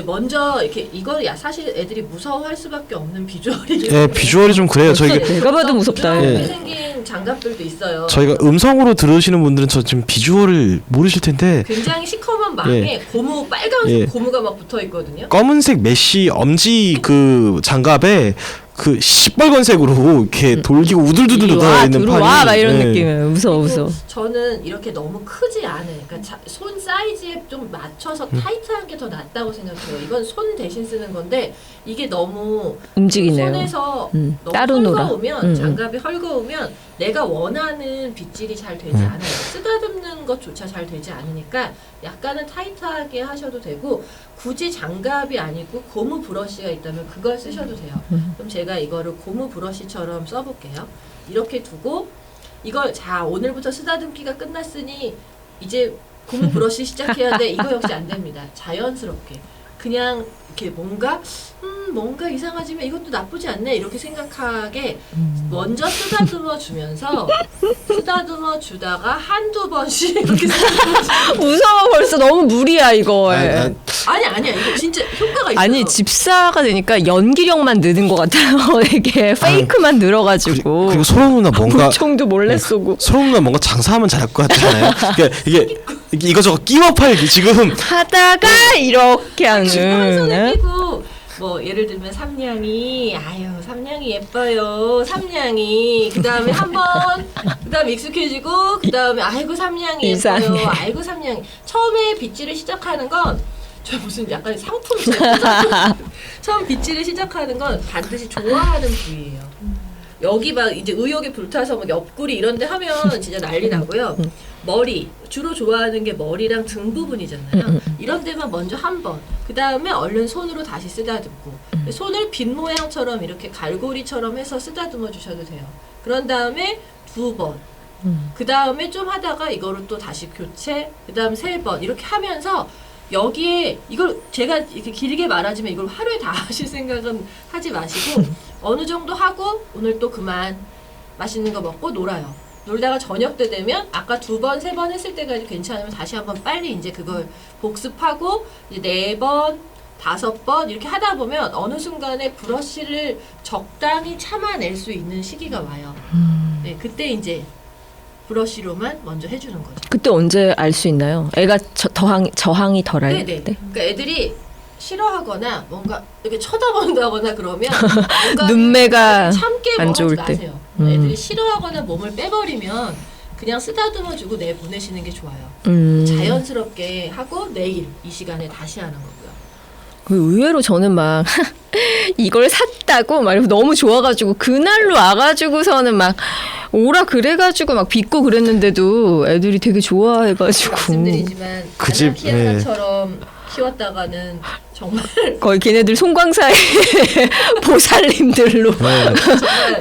먼저 이렇게 이거 사실 애들이 무서워할 수밖에 없는 비주얼이기 예, 비주얼이 좀 그래요. 저희가 내가 봐도 무섭다. 이렇게 예. 생긴 장갑들도 있어요. 저희가 음성으로 들으시는 분들은 저 지금 비주얼을 모르실 텐데 굉장히 시커먼 망에 고무 빨간색 예. 고무가 막 붙어 있거든요. 검은색 메쉬 엄지 그 장갑에 그 시뻘건색으로 이렇게 돌기고 우들두들 이리 와, 묻어 있는 들어와 판이. 막 이런 예. 느낌이에요. 무서워 그리고 무서워. 저는 이렇게 너무 크지 않은 그러니까 손 사이즈에 좀 맞춰서 타이트한 게 더 낫다고 생각해요. 이건 손 대신 쓰는 건데 이게 너무 움직이네요. 손에서 너무 따로 놀아. 헐거우면 장갑이 헐거우면 내가 원하는 빗질이 잘 되지 않아요. 쓰다듬는 것조차 잘 되지 않으니까 약간은 타이트하게 하셔도 되고 굳이 장갑이 아니고 고무 브러쉬가 있다면 그걸 쓰셔도 돼요. 그럼 제가 이거를 고무 브러쉬처럼 써볼게요. 이렇게 두고 이걸 자 오늘부터 쓰다듬기가 끝났으니 이제 고무 브러쉬 시작해야 돼. 이거 역시 안 됩니다. 자연스럽게 그냥 이렇게 뭔가 이상하지만 이것도 나쁘지 않네 이렇게 생각하게 먼저 쓰다듬어 주면서 쓰다듬어 주다가 한두 번씩 이렇게 무서워 벌써 너무 무리야 이거. 아니야 이거 진짜 효과가 있어요. 아니 집사가 되니까 연기력만 느는 것 같아요. 이게 페이크만 늘어가지고. 그리고 소라 누나 뭔가 총도 몰래 쏘고. 소라 누나 뭔가 장사하면 잘할 것 같잖아요. 그러니까 이게 이거저거 끼워 팔기 지금 하다가 이렇게 한 손에 하는. 끼고 뭐 예를 들면 삼냥이 삼냥이 예뻐요 삼냥이 그 다음에 그다음에 익숙해지고 그 다음에 아이고 삼냥이 예뻐요 이상해. 아이고 삼냥이 처음에 빗질을 시작하는 건 저 무슨 약간 상품 처음 빗질을 시작하는 건 반드시 좋아하는 부위예요. 여기 막 이제 의욕이 불타서 막 옆구리 이런 데 하면 진짜 난리 나고요. 머리 주로 좋아하는 게 머리랑 등 부분이잖아요. 이런 데만 먼저 한 번, 그 다음에 얼른 손으로 다시 쓰다듬고 손을 빗 모양처럼 이렇게 갈고리처럼 해서 쓰다듬어 주셔도 돼요. 그런 다음에 2번, 그 다음에 좀 하다가 이거를 또 다시 교체, 그 다음 3번 이렇게 하면서 여기에 이걸 제가 이렇게 길게 말하지만 이걸 하루에 다 하실 생각은 하지 마시고 어느 정도 하고 오늘 또 그만 맛있는 거 먹고 놀아요. 놀다가 저녁 때 되면 아까 2번, 3번 했을 때까지 괜찮으면 다시 한번 빨리 이제 그걸 복습하고 이제 4번, 5번 이렇게 하다 보면 어느 순간에 브러쉬를 적당히 참아낼 수 있는 시기가 와요. 네, 그때 이제 브러쉬로만 먼저 해주는 거죠. 그때 언제 알 수 있나요? 애가 저항이 덜할 네네. 때? 그러니까 애들이 싫어하거나 뭔가 이렇게 쳐다본다거나 그러면 뭔가 눈매가 참게 안 뭐 좋을 하지 때. 마세요. 애들이 싫어하거나 몸을 빼버리면 그냥 쓰다듬어주고 내보내시는 게 좋아요. 자연스럽게 하고 내일 이 시간에 다시 하는 거고요. 의외로 저는 막 이걸 샀다고 막 너무 좋아가지고 그날로 와가지고서는 막 오라 그래가지고 막 빚고 그랬는데도 애들이 되게 좋아해가지고 말씀드리지만 그 집, 아나키아나처럼 키웠다가는 정말 거의 걔네들 송광사의 보살님들로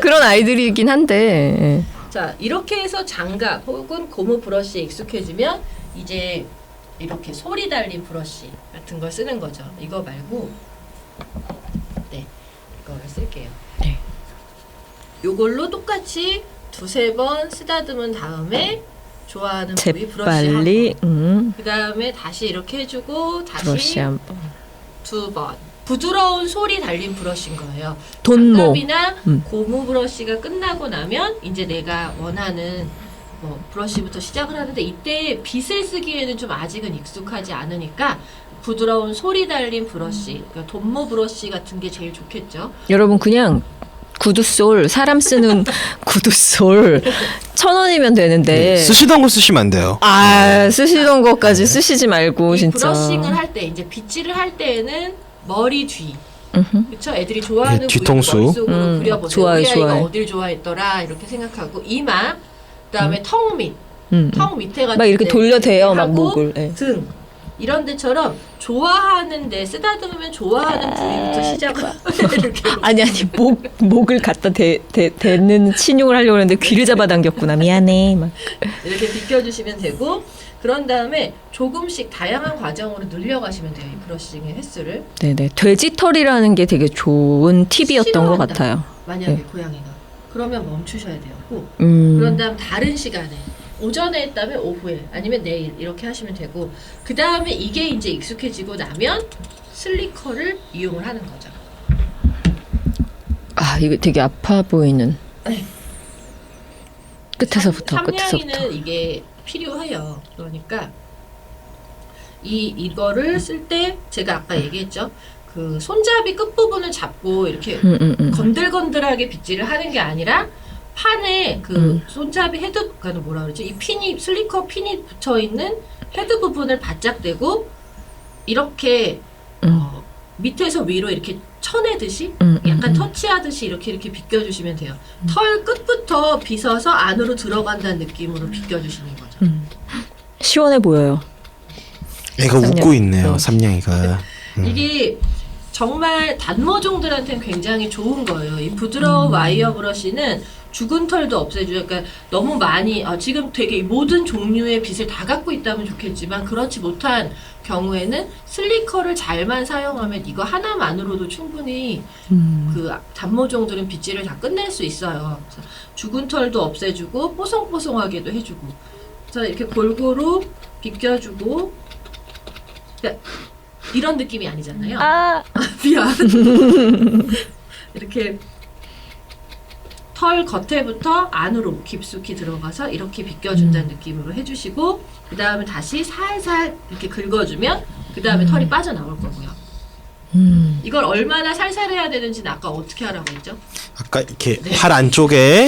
그런 아이들이긴 한데. 자 이렇게 해서 장갑 혹은 고무 브러쉬에 익숙해지면 이제 이렇게 소리 달린 브러쉬 같은 걸 쓰는 거죠. 이거 말고 네 이거를 쓸게요. 네. 요걸로 똑같이 2-3번 쓰다듬은 다음에 좋아하는 부위 브러쉬 재빨리 그 다음에 다시 이렇게 해주고 다시 브러쉬 한번 2번 부드러운 소리 달린 브러쉬인 거예요. 돈모. 장갑이나 고무 브러쉬가 끝나고 나면 이제 내가 원하는 뭐 브러쉬부터 시작을 하는데 이때 빗을 쓰기에는 좀 아직은 익숙하지 않으니까 부드러운 솔이 달린 브러쉬, 그러니까 돈모 브러쉬 같은 게 제일 좋겠죠. 여러분 그냥 구두솔 사람 쓰는 구두솔 1,000원이면 되는데 네, 쓰시던 거 쓰시면 안 돼요. 쓰시던 것까지 쓰시지 말고 이 진짜. 브러싱을 할 때 이제 빗질을 할 때에는 머리 뒤, 그렇죠? 애들이 좋아하는 네, 뒤통수. 부위 머릿속으로 그려보세요. 좋아요, 우리 아이가 좋아요. 어딜 좋아했더라 이렇게 생각하고 이마, 그다음에 턱 밑, 턱 밑에 같은 막 이렇게 데 돌려대요, 막 하고 목을. 예. 등 이런 데처럼 좋아하는데 쓰다듬으면 좋아하는 부위부터 시작을 이렇게 아니 목을 갖다 대는 신용을 하려고 했는데 귀를 잡아당겼구나. 미안해. 막. 이렇게 비껴주시면 되고 그런 다음에 조금씩 다양한 과정으로 늘려가시면 돼요. 이 브러싱의 횟수를. 네네. 돼지털이라는 게 되게 좋은 팁이었던 것 싫어한다. 같아요. 만약에 네. 고양이가 그러면 멈추셔야 돼요. 꼭. 그런 다음 다른 시간에 오전에 했다면 오후에 아니면 내일 이렇게 하시면 되고 그 다음에 이게 이제 익숙해지고 나면 슬리커를 이용을 하는 거죠. 이거 되게 아파 보이는. 네. 끝에서부터. 삼냥이는 이게 필요해요. 그러니까 이거를 쓸 때 제가 아까 얘기했죠. 그 손잡이 끝 부분을 잡고 이렇게 건들건들하게 빗질을 하는 게 아니라 판에 그 손잡이 헤드, 그러니까 뭐라 그러지? 이 핀이 슬리커 핀이 붙어 있는 헤드 부분을 바짝 대고 이렇게 밑에서 위로 이렇게 쳐내듯이 약간 터치하듯이 이렇게 비껴주시면 돼요. 털 끝부터 빗어서 안으로 들어간다는 느낌으로 비껴주시는 거죠. 시원해 보여요. 애가 삼냥. 웃고 있네요. 삼냥이가. 이게 정말 단모종들한테는 굉장히 좋은 거예요. 이 부드러운 와이어 브러쉬는 죽은 털도 없애줘요. 그러니까 너무 많이 지금 되게 모든 종류의 빗을 다 갖고 있다면 좋겠지만 그렇지 못한 경우에는 슬리커를 잘만 사용하면 이거 하나만으로도 충분히 그 단모종들은 빗질을 다 끝낼 수 있어요. 그래서 죽은 털도 없애주고 뽀송뽀송하게도 해주고 그래서 이렇게 골고루 비껴주고 그러니까 이런 느낌이 아니잖아요. 미안. 이렇게 털 겉에부터 안으로 깊숙이 들어가서 이렇게 비껴준다는 느낌으로 해주시고 그 다음에 다시 살살 이렇게 긁어주면 그 다음에 털이 빠져나올 거고요. 이걸 얼마나 살살 해야 되는지는 아까 어떻게 하라고 했죠? 아까 이렇게 팔 안쪽에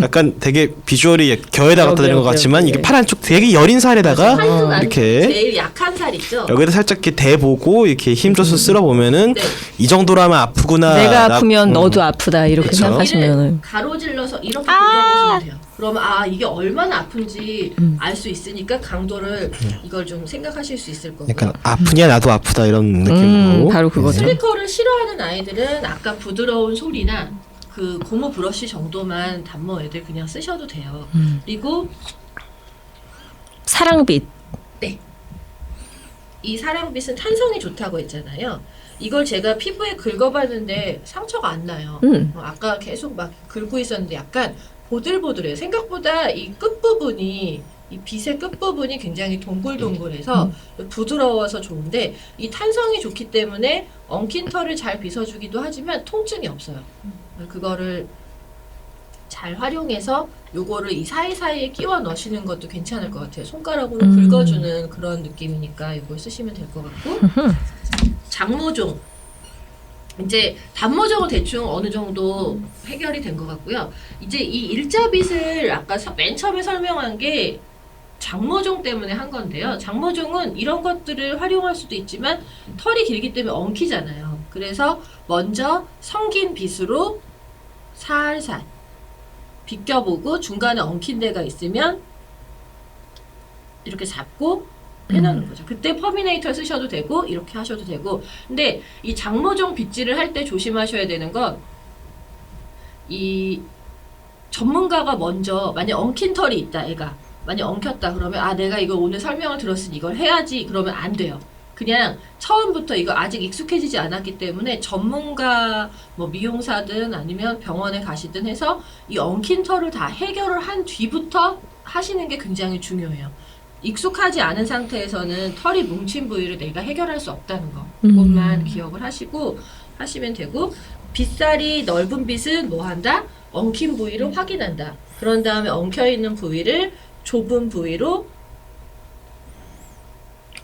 약간 되게 비주얼이 겨에다 갖다 대는 것 같지만 이게 팔 안쪽 되게 여린 살에다가 팔뚝 안쪽 이렇게 제일 약한 살 있죠? 여기다 살짝 이렇게 대보고 이렇게 힘줘서 쓸어 보면은 네. 이 정도라면 아프구나. 내가 아프면 너도 아프다 이렇게 그쵸? 생각하시면은. 여기를 가로질러서 이렇게 긁어보시면 돼요. 그러면 이게 얼마나 아픈지 알 수 있으니까 강도를 이걸 좀 생각하실 수 있을 거고요. 약간 아프냐 나도 아프다 이런 느낌으로. 바로 그거죠. 슬리커를 싫어하는 아이들은 아까 부드러운 솔이나 그 고무 브러쉬 정도만 단모 애들 그냥 쓰셔도 돼요. 그리고 사랑빛. 이 사랑빛은 탄성이 좋다고 했잖아요. 이걸 제가 피부에 긁어봤는데 상처가 안 나요. 아까 계속 막 긁고 있었는데 약간 보들보들해요. 생각보다 이 끝부분이 이 빗의 끝부분이 굉장히 동글동글해서 부드러워서 좋은데 이 탄성이 좋기 때문에 엉킨 털을 잘 빗어주기도 하지만 통증이 없어요. 그거를 잘 활용해서 요거를 이 사이사이에 끼워 넣으시는 것도 괜찮을 것 같아요. 손가락으로 긁어주는 그런 느낌이니까 이걸 쓰시면 될 것 같고 장모종 이제 단모종은 대충 어느 정도 해결이 된 것 같고요. 이제 이 일자빗을 아까 맨 처음에 설명한 게 장모종 때문에 한 건데요. 장모종은 이런 것들을 활용할 수도 있지만 털이 길기 때문에 엉키잖아요. 그래서 먼저 성긴 빗으로 살살 비껴보고 중간에 엉킨 데가 있으면 이렇게 잡고 해놓는 거죠. 그때 퍼미네이터 쓰셔도 되고 이렇게 하셔도 되고 근데 이 장모종 빗질을 할 때 조심하셔야 되는 건 이 전문가가 먼저 만약 엉킨 털이 있다 애가 만약 엉켰다 그러면 내가 이거 오늘 설명을 들었으니 이걸 해야지 그러면 안 돼요. 그냥 처음부터 이거 아직 익숙해지지 않았기 때문에 전문가 뭐 미용사든 아니면 병원에 가시든 해서 이 엉킨 털을 다 해결을 한 뒤부터 하시는 게 굉장히 중요해요. 익숙하지 않은 상태에서는 털이 뭉친 부위를 내가 해결할 수 없다는 거 그것만 기억을 하시고 하시면 되고 빗살이 넓은 빗은 뭐 한다? 엉킨 부위를 확인한다. 그런 다음에 엉켜있는 부위를 좁은 부위로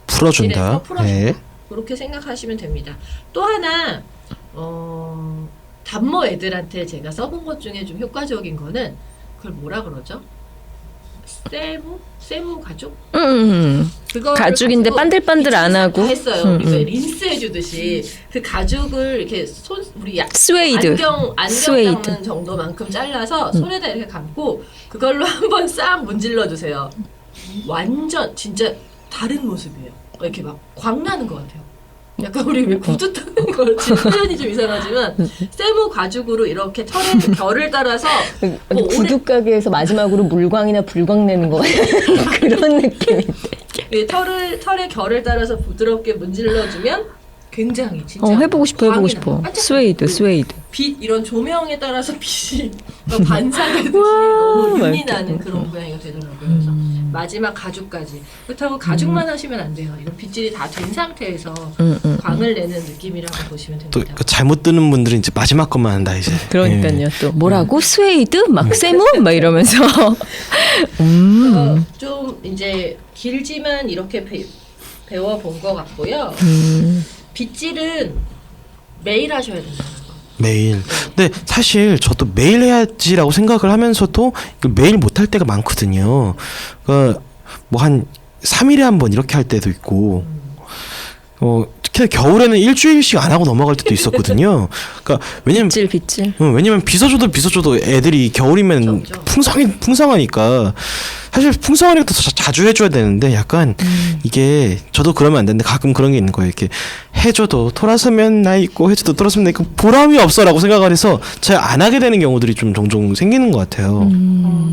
풀어준다. 빗질해서 풀어준다. 네. 그렇게 생각하시면 됩니다. 또 하나 단모 애들한테 제가 써본 것 중에 좀 효과적인 거는 그걸 뭐라 그러죠? 세무 가죽? 그거를 가죽인데 가지고 반들반들 안 하고. 다 했어요. 우리 왜 린스 해주듯이 그 가죽을 이렇게 우리 스웨이드. 안경 스웨이드. 감는 정도만큼 잘라서 손에다 이렇게 감고 그걸로 한번 싹 문질러 주세요. 완전 진짜 다른 모습이에요. 이렇게 막 광나는 것 같아요. 약간 우리 왜 구두 뜯는 거 표현이 좀 이상하지만 세무 가죽으로 이렇게 털에 결을 따라서 뭐 구두 가게에서 마지막으로 물광이나 불광 내는 거 그런 느낌인데. 이 털의 결을 따라서 부드럽게 문질러주면 굉장히 진짜 해보고 싶어. 반짝반짝. 스웨이드. 빛 이런 조명에 따라서 빛이 반사되듯이 너무 윤이 나는 그런 모양이 되더라고요. 그래서 마지막 가죽까지. 그렇다고 가죽만 하시면 안 돼요. 이런 빗질이 다 된 상태에서 광을 내는 느낌이라고 보시면 또 됩니다. 그 잘못 뜨는 분들은 이제 마지막 것만 한다 이제. 그러니까요. 또 뭐라고 스웨이드 막 세무 막 이러면서. 좀 이제 길지만 이렇게 배워본 것 같고요. 빗질은 매일 하셔야 된다는 거. 매일. 근데 사실 저도 매일 해야지라고 생각을 하면서도 이걸 매일 못할 때가 많거든요. 그러니까 뭐 한 3일에 한 번 이렇게 할 때도 있고, 특히 겨울에는 일주일씩 안 하고 넘어갈 때도 있었거든요. 그러니까 왜냐면 빗질. 왜냐면 빗어줘도 애들이 겨울이면 그렇죠. 풍성하니까 사실 풍성하니까 더 자주 해줘야 되는데 약간 이게 저도 그러면 안 되는데 가끔 그런 게 있는 거예요. 이렇게 해줘도 돌아서면 나 있고 해줘도 돌아서면 나 있고 보람이 없어라고 생각을 해서 잘 안 하게 되는 경우들이 좀 종종 생기는 것 같아요.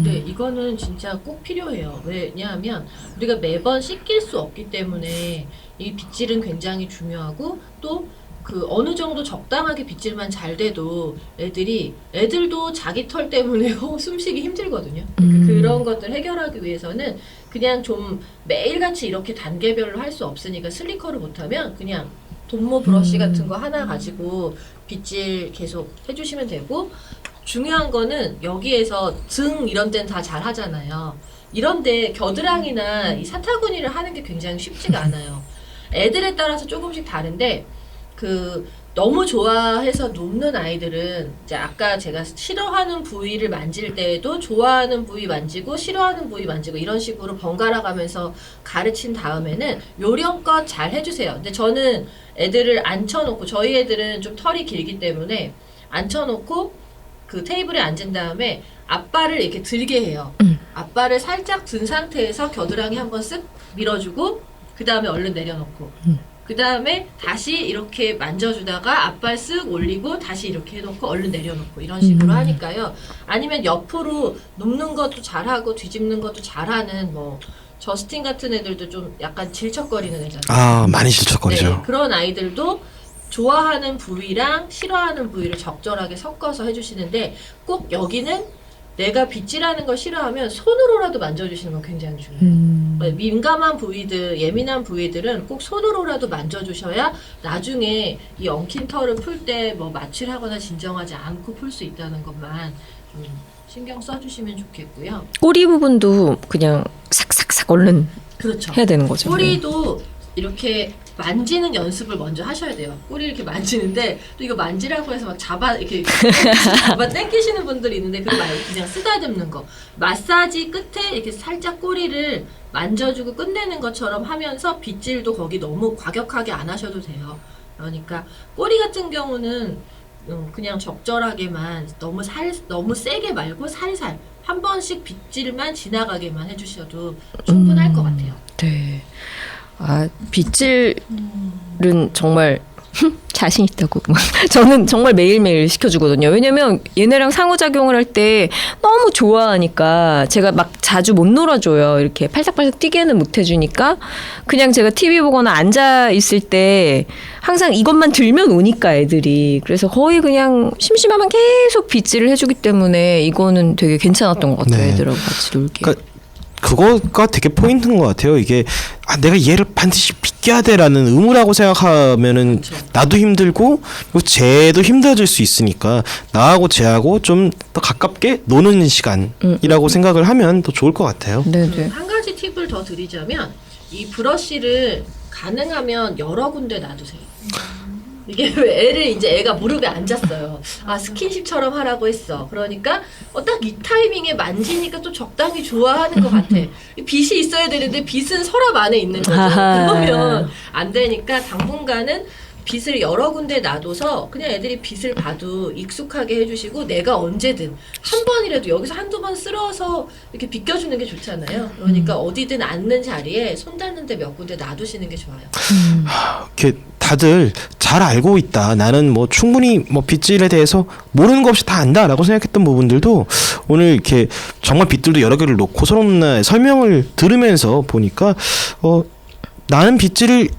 네, 이거는 진짜 꼭 필요해요. 왜냐하면 우리가 매번 씻길 수 없기 때문에 이 빗질은 굉장히 중요하고 또 그 어느 정도 적당하게 빗질만 잘 돼도 애들도 자기 털 때문에 숨쉬기 힘들거든요. 그런 것들 해결하기 위해서는 그냥 좀 매일같이 이렇게 단계별로 할 수 없으니까 슬리커를 못하면 그냥 돈모 브러쉬 같은 거 하나 가지고 빗질 계속 해주시면 되고 중요한 거는 여기에서 등 이런 데는 다 잘 하잖아요. 이런데 겨드랑이나 이 사타구니를 하는 게 굉장히 쉽지가 않아요. 애들에 따라서 조금씩 다른데 너무 좋아해서 눕는 아이들은 이제 아까 제가 싫어하는 부위를 만질 때에도 좋아하는 부위 만지고 싫어하는 부위 만지고 이런 식으로 번갈아 가면서 가르친 다음에는 요령껏 잘 해주세요. 근데 저는 애들을 앉혀놓고 저희 애들은 좀 털이 길기 때문에 앉혀놓고 그 테이블에 앉은 다음에 앞발을 이렇게 들게 해요. 앞발을 살짝 든 상태에서 겨드랑이 한번 쓱 밀어주고 그 다음에 얼른 내려놓고 그 다음에 다시 이렇게 만져주다가 앞발 쓱 올리고 다시 이렇게 해놓고 얼른 내려놓고 이런 식으로 하니까요. 아니면 옆으로 눕는 것도 잘하고 뒤집는 것도 잘하는 뭐 저스틴 같은 애들도 좀 약간 질척거리는 애잖아요. 아 많이 질척거리죠. 네, 그런 아이들도 좋아하는 부위랑 싫어하는 부위를 적절하게 섞어서 해주시는데 꼭 여기는 내가 빗질하는 걸 싫어하면 손으로라도 만져주시는 건 굉장히 중요해요. 민감한 부위들, 예민한 부위들은 꼭 손으로라도 만져주셔야 나중에 이 엉킨 털을 풀 때 뭐 마취하거나 진정하지 않고 풀 수 있다는 것만 좀 신경 써주시면 좋겠고요. 꼬리 부분도 그냥 삭삭삭 얼른 그렇죠. 해야 되는 거죠. 꼬리도 이렇게 만지는 연습을 먼저 하셔야 돼요. 꼬리 이렇게 만지는데 또 이거 만지라고 해서 막 이렇게 잡아 당기시는 분들이 있는데 그거 말고 그냥 쓰다듬는 거. 마사지 끝에 이렇게 살짝 꼬리를 만져주고 끝내는 것처럼 하면서 빗질도 거기 너무 과격하게 안 하셔도 돼요. 그러니까 꼬리 같은 경우는 그냥 적절하게만 너무 세게 말고 살살 한 번씩 빗질만 지나가게만 해주셔도 충분할 것 같아요. 네. 빗질은 정말 자신 있다고. 저는 정말 매일매일 시켜주거든요. 왜냐면 얘네랑 상호작용을 할 때 너무 좋아하니까 제가 막 자주 못 놀아줘요. 이렇게 팔짝팔짝 뛰게는 못 해주니까 그냥 제가 TV 보거나 앉아 있을 때 항상 이것만 들면 오니까 애들이. 그래서 거의 그냥 심심하면 계속 빗질을 해주기 때문에 이거는 되게 괜찮았던 것 같아요. 네. 애들하고 같이 놀기. 그러니까 그거가 되게 포인트인 것 같아요. 이게 내가 얘를 반드시 바뀌어야 돼라는 의무라고 생각하면은 나도 힘들고 그리고 쟤도 힘들어질 수 있으니까 나하고 쟤하고 좀 더 가깝게 노는 시간이라고 생각을 하면 더 좋을 것 같아요. 네네. 한 가지 팁을 더 드리자면 이 브러쉬를 가능하면 여러 군데 놔두세요. 이게 왜 애를 이제 애가 무릎에 앉았어요. 아 스킨십처럼 하라고 했어. 그러니까 딱 이 타이밍에 만지니까 또 적당히 좋아하는 것 같아. 빗이 있어야 되는데 빗은 서랍 안에 있는 거죠. 아하. 그러면 안 되니까 당분간은 빗을 여러 군데 놔둬서 그냥 애들이 빗을 봐도 익숙하게 해주시고 내가 언제든 한 번이라도 여기서 한두 번 쓸어서 이렇게 비껴주는 게 좋잖아요. 그러니까 어디든 앉는 자리에 손 닿는 데 몇 군데 놔두시는 게 좋아요. 이렇게 다들 잘 알고 있다. 나는 뭐 충분히 뭐 빗질에 대해서 모르는 거 없이 다 안다라고 생각했던 부분들도 오늘 이렇게 정말 빗들도 여러 개를 놓고 서로 설명을 들으면서 보니까 나는 빗질을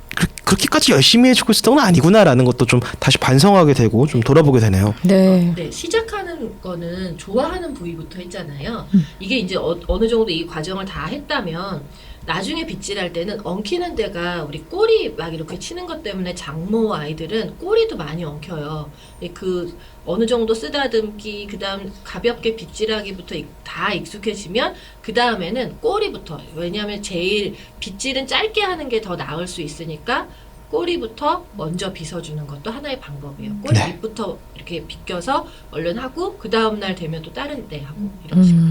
그렇게까지 열심히 해주고 있었던 건 아니구나라는 것도 좀 다시 반성하게 되고 좀 돌아보게 되네요. 네. 네, 시작하는 거는 좋아하는 부위부터 했잖아요. 이게 이제 어느 정도 이 과정을 다 했다면 나중에 빗질할 때는 엉키는 데가 우리 꼬리 막 이렇게 치는 것 때문에 장모 아이들은 꼬리도 많이 엉켜요. 그 어느 정도 쓰다듬기 그다음 가볍게 빗질하기부터 다 익숙해지면 그 다음에는 꼬리부터 왜냐하면 제일 빗질은 짧게 하는 게 더 나을 수 있으니까 꼬리부터 먼저 빗어주는 것도 하나의 방법이에요. 꼬리 네. 밑부터 이렇게 빗겨서 얼른 하고 그 다음 날 되면 또 다른 데 하고 이런 식으로.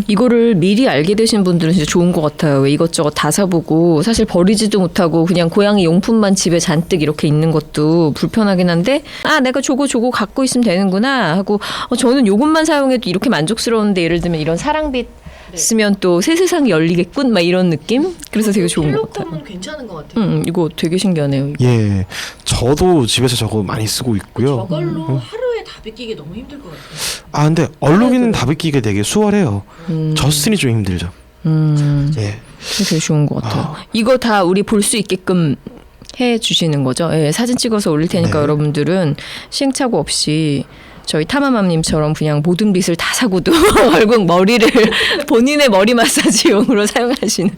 이거를 미리 알게 되신 분들은 진짜 좋은 것 같아요. 왜 이것저것 다 사보고 사실 버리지도 못하고 그냥 고양이 용품만 집에 잔뜩 이렇게 있는 것도 불편하긴 한데 내가 저거 갖고 있으면 되는구나 하고 저는 요것만 사용해도 이렇게 만족스러운데 예를 들면 이런 사랑빛 쓰면 또 새 세상이 열리겠군 막 이런 느낌? 그래서 되게 좋은 것 같아요. 필로콤은 괜찮은 것 같아요. 이거 되게 신기하네요. 이거. 예, 저도 집에서 저거 많이 쓰고 있고요. 저걸로 하루에 다 빗기기 너무 힘들 것 같아요. 근데 얼룩이는 다 빗기게 되게 수월해요. 저스틴이 좀 힘들죠. 예. 되게 좋은 것 같아요. 이거 다 우리 볼 수 있게끔 해주시는 거죠. 예, 사진 찍어서 올릴 테니까 네. 여러분들은 시행착오 없이 저희 타마맘님처럼 그냥 모든 빗을 다 사고도 결국 머리를 본인의 머리 마사지용으로 사용하시는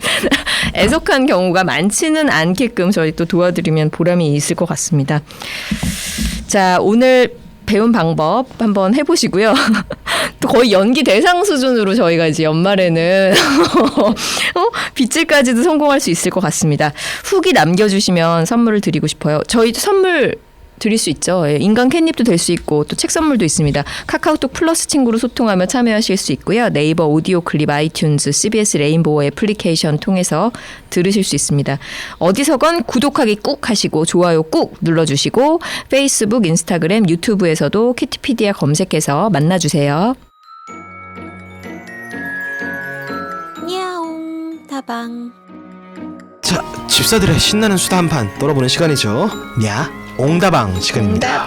애석한 경우가 많지는 않게끔 저희 또 도와드리면 보람이 있을 것 같습니다. 자, 오늘 배운 방법 한번 해보시고요. 또 거의 연기 대상 수준으로 저희가 이제 연말에는 빗질까지도 성공할 수 있을 것 같습니다. 후기 남겨주시면 선물을 드리고 싶어요. 저희도 선물 드릴 수 있죠. 예, 인간 캣닙도 될 수 있고 또 책 선물도 있습니다. 카카오톡 플러스 친구로 소통하며 참여하실 수 있고요. 네이버 오디오 클립, 아이튠즈, CBS 레인보우 애플리케이션 통해서 들으실 수 있습니다. 어디서건 구독하기 꾹 하시고 좋아요 꾹 눌러주시고 페이스북, 인스타그램, 유튜브에서도 키티피디아 검색해서 만나주세요. 야옹 다방. 자, 집사들의 신나는 수다 한판 떨어보는 시간이죠. 옹다방 시간입니다.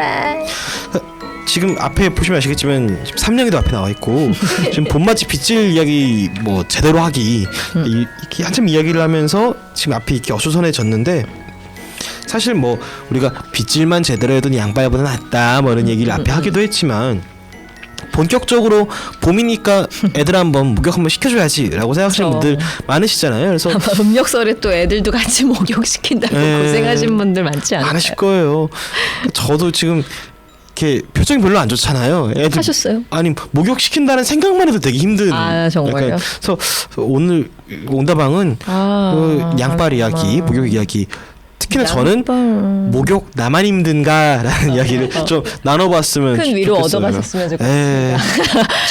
지금 앞에 보시면 아시겠지만 지금 3령이도 앞에 나와 있고 지금 봄맞이 빗질 이야기 뭐 제대로 하기 이렇게 한참 이야기를 하면서 지금 앞이 이렇게 어수선해졌는데 사실 뭐 우리가 빗질만 제대로 해도 양발보다 낫다 뭐 이런 얘기를 앞에 하기도 했지만 본격적으로 봄이니까 애들 한번 목욕 한번 시켜줘야지라고 생각하시는 분들 많으시잖아요. 그래서 아마 음력설에 또 애들도 같이 목욕시킨다고 고생하신 분들 많지 않을까요? 많으실 거예요. 저도 지금 이렇게 표정이 별로 안 좋잖아요. 애들 하셨어요? 아니 목욕 시킨다는 생각만 해도 되게 힘든. 정말요? 그래서 오늘 옹다방은 그 양발 이야기, 목욕 이야기. 특히나 저는 목욕 나만 힘든가라는 이야기를 좀 나눠봤으면 큰 위로 좋겠어요. 얻어가셨으면 좋겠습니다.